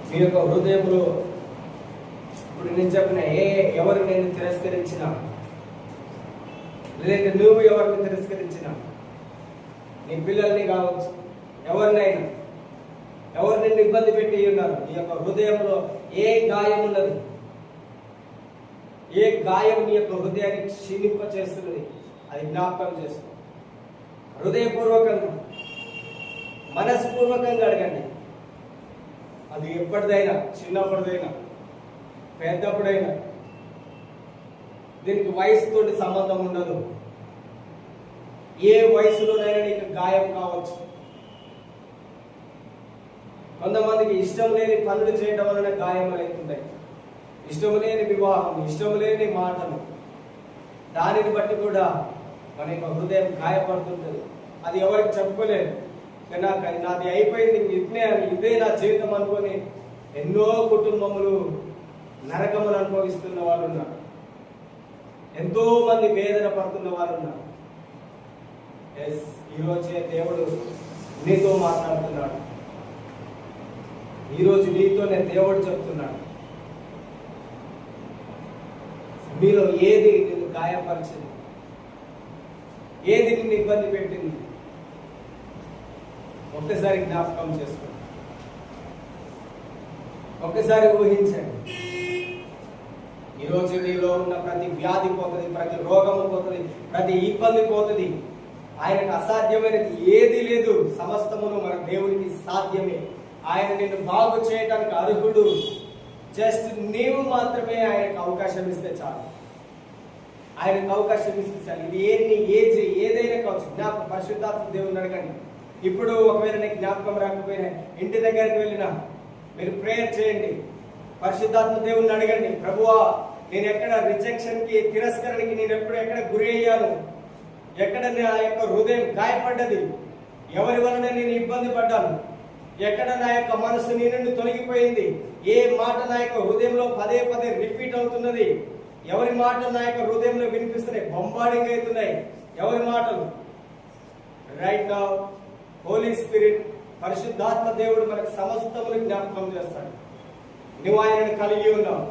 Speaker 1: మీ యొక్క హృదయంలో ఇప్పుడు నేను చెప్పిన ఎవరు నేను తిరస్కరించినా, లేదంటే నువ్వు ఎవరిని తిరస్కరించినా నీ పిల్లల్ని కావచ్చు, ఎవరినైనా, ఎవరు నిన్ను ఇబ్బంది పెట్టి ఉన్నారు, నీ యొక్క హృదయంలో ఏ గాయం ఉన్నది, ఏ గాయం నీ యొక్క హృదయాన్ని క్షీణింప చేస్తున్నది, అది జ్ఞాపకం చేసుకో. హృదయపూర్వకంగా, మనస్పూర్వకంగా అడగండి. అది ఎప్పటిదైనా, చిన్నప్పటిదైనా, పెద్దప్పుడైనా, దీనికి వయసుతోటి సంబంధం ఉండదు. ఏ వయసులోనైనా నీకు గాయం కావచ్చు. కొంతమందికి ఇష్టం లేని పనులు చేయడం వలన గాయములు అవుతుంటాయి. ఇష్టం లేని వివాహం, ఇష్టం లేని మాటలు, దానిని బట్టి కూడా మన యొక్క హృదయం గాయపడుతుంటుంది. అది ఎవరికి చెప్పుకోలేదు. నాకు నాది అయిపోయింది, ఇదే నా జీవితం అనుకొని ఎన్నో కుటుంబములు నరకములు అనుభవిస్తున్న వాళ్ళు ఉన్నారు. ఎంతో మంది వేదన పడుతున్న వారు ఉన్నారు. ఈరోజే దేవుడు నీతో మాట్లాడుతున్నాడు. ఈరోజు నీతోనే దేవుడు చెప్తున్నాడు, మీలో ఏది నిన్ను గాయపరిచింది, ఏది నిన్ను ఇబ్బంది పెట్టింది, ఒక్కసారి జ్ఞాపకం చేసుకోండి. ఒక్కసారి ఊహించండి. ఈరోజు నీలో ఉన్న ప్రతి వ్యాధి పోతుంది, ప్రతి రోగము పోతుంది, ప్రతి ఇబ్బంది పోతుంది. ఆయనకు అసాధ్యమైనది ఏది లేదు. సమస్తమును మన దేవునికి సాధ్యమే. ఆయన నిన్ను బాగు చేయడానికి అర్హుడు. జస్ట్ నీవు మాత్రమే ఆయనకు అవకాశం ఇస్తే చాలు. ఆయనకు అవకాశం ఇస్తే చాలు. ఇది ఏదైనా కావచ్చు. పరిశుద్ధాత్మ దేవుని అడగండి. ఇప్పుడు ఒకవేళ నీకు జ్ఞాపకం రాకపోయినా, ఇంటి దగ్గరికి వెళ్ళినా మీరు ప్రేయర్ చేయండి. పరిశుద్ధాత్మ దేవుని అడగండి, ప్రభువా నేను ఎక్కడ రిజెక్షన్ కి, తిరస్కరణకి నేను ఎక్కడ గురి అయ్యాను, ఎక్కడ నా యొక్క హృదయం గాయపడ్డది, ఎవరి వలన నేను ఇబ్బంది పడ్డాను, ఎక్కడ నా యొక్క మనసు నీ నుండి తొలగిపోయింది, ఏ మాట నా యొక్క హృదయంలో పదే పదే రిపీట్ అవుతున్నది, ఎవరి మాటలు నా యొక్క హృదయంలో వినిపిస్తున్నాయి, బొంబార్డింగ్ అవుతున్నాయి, ఎవరి మాటలు. రైట్ నౌ హోలీ స్పిరిట్, పరిశుద్ధాత్మ దేవుడు మనకు సమస్తమును జ్ఞాపకం చేస్తాడు. నువ్వు ఆయనను కలిగి ఉన్నావు.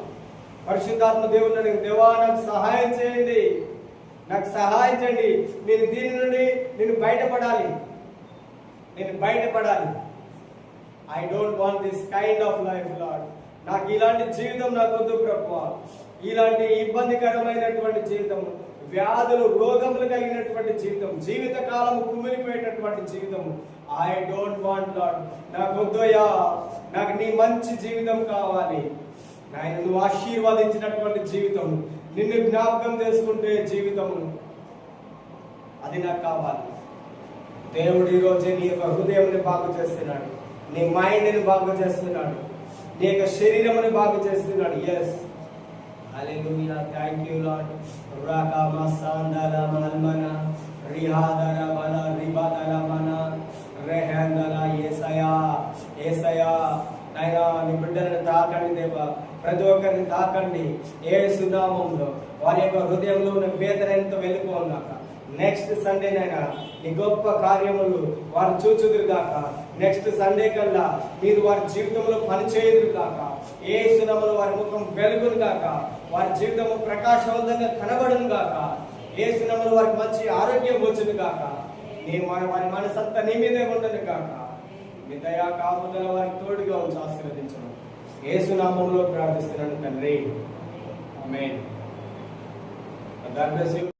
Speaker 1: పరిశుద్ధాత్మ దేవుడు అడిగి, దేవా నాకు సహాయం చేయండి, నాకు సహాయం చేయండి, నేను దీని నుండి నేను బయటపడాలి. I don't want this kind of life lord. నాకు ఇలాంటి జీవితం నాకు వద్దు ప్రభువా. ఇలాంటి ఇబ్బందికరమైనటువంటి జీవితం, వ్యాధులు, రోగములు కలిగినటువంటి జీవితం, జీవిత కాలం కుమిలిపోయేటటువంటి జీవితం ఐ డోంట్ వాంట్ లార్డ్. నాకు వద్దోయా, నాకు నీ మంచి జీవితం కావాలి. ఆయన నువ్వు ఆశీర్వదించినటువంటి జీవితం, నిన్ను జ్ఞాపకం చేసుకుంటే జీవితము, అది నాకు కావాలి. దేవుడు ఈరోజే నీ యొక్క హృదయంని బాగు చేస్తున్నాడు, నీ మైండ్ని బాగు చేస్తున్నాడు, నీ యొక్క శరీరముని బాగు చేస్తున్నాడు. Yes, hallelujah, thank you lord. రాకామా సాందల మల్మన రిహాదర బల రిబాదల మన రెహందల యేసయ్యా, యేసయ్యా నాయనా నీ బిడ్డలను తాకండి దేవా, ప్రతి ఒక్కరిని తాకండి యేసు నామములో. వారి యొక్క హృదయంలో ఉన్న వేదన ఎంతో వెళ్ళిపోన్నాక నెక్స్ట్ సండే నైనా నీ గొప్ప కార్యములు వారు చూచుదురు గాక. నెక్స్ట్ సండే కల్లా మీరు వారి జీవితంలో పనిచేయుదురు గాక. యేసు నామములో వారి ముఖం వెలుగును గాక, వారి జీవితము ప్రకాశవంతంగా కనబడును గాక. యేసు నామములో వారికి మంచి ఆరోగ్యం వచ్చును గాక. వారి మనసంతా నీ మీదే ఉండను గాక. మీ దయా కాపుదల వారికి తోడుగా ఉంచి ఆశీర్వదించను. యేసు నామములో ప్రార్థిస్తున్నాను తండ్రి, ఆమేన్. God bless you.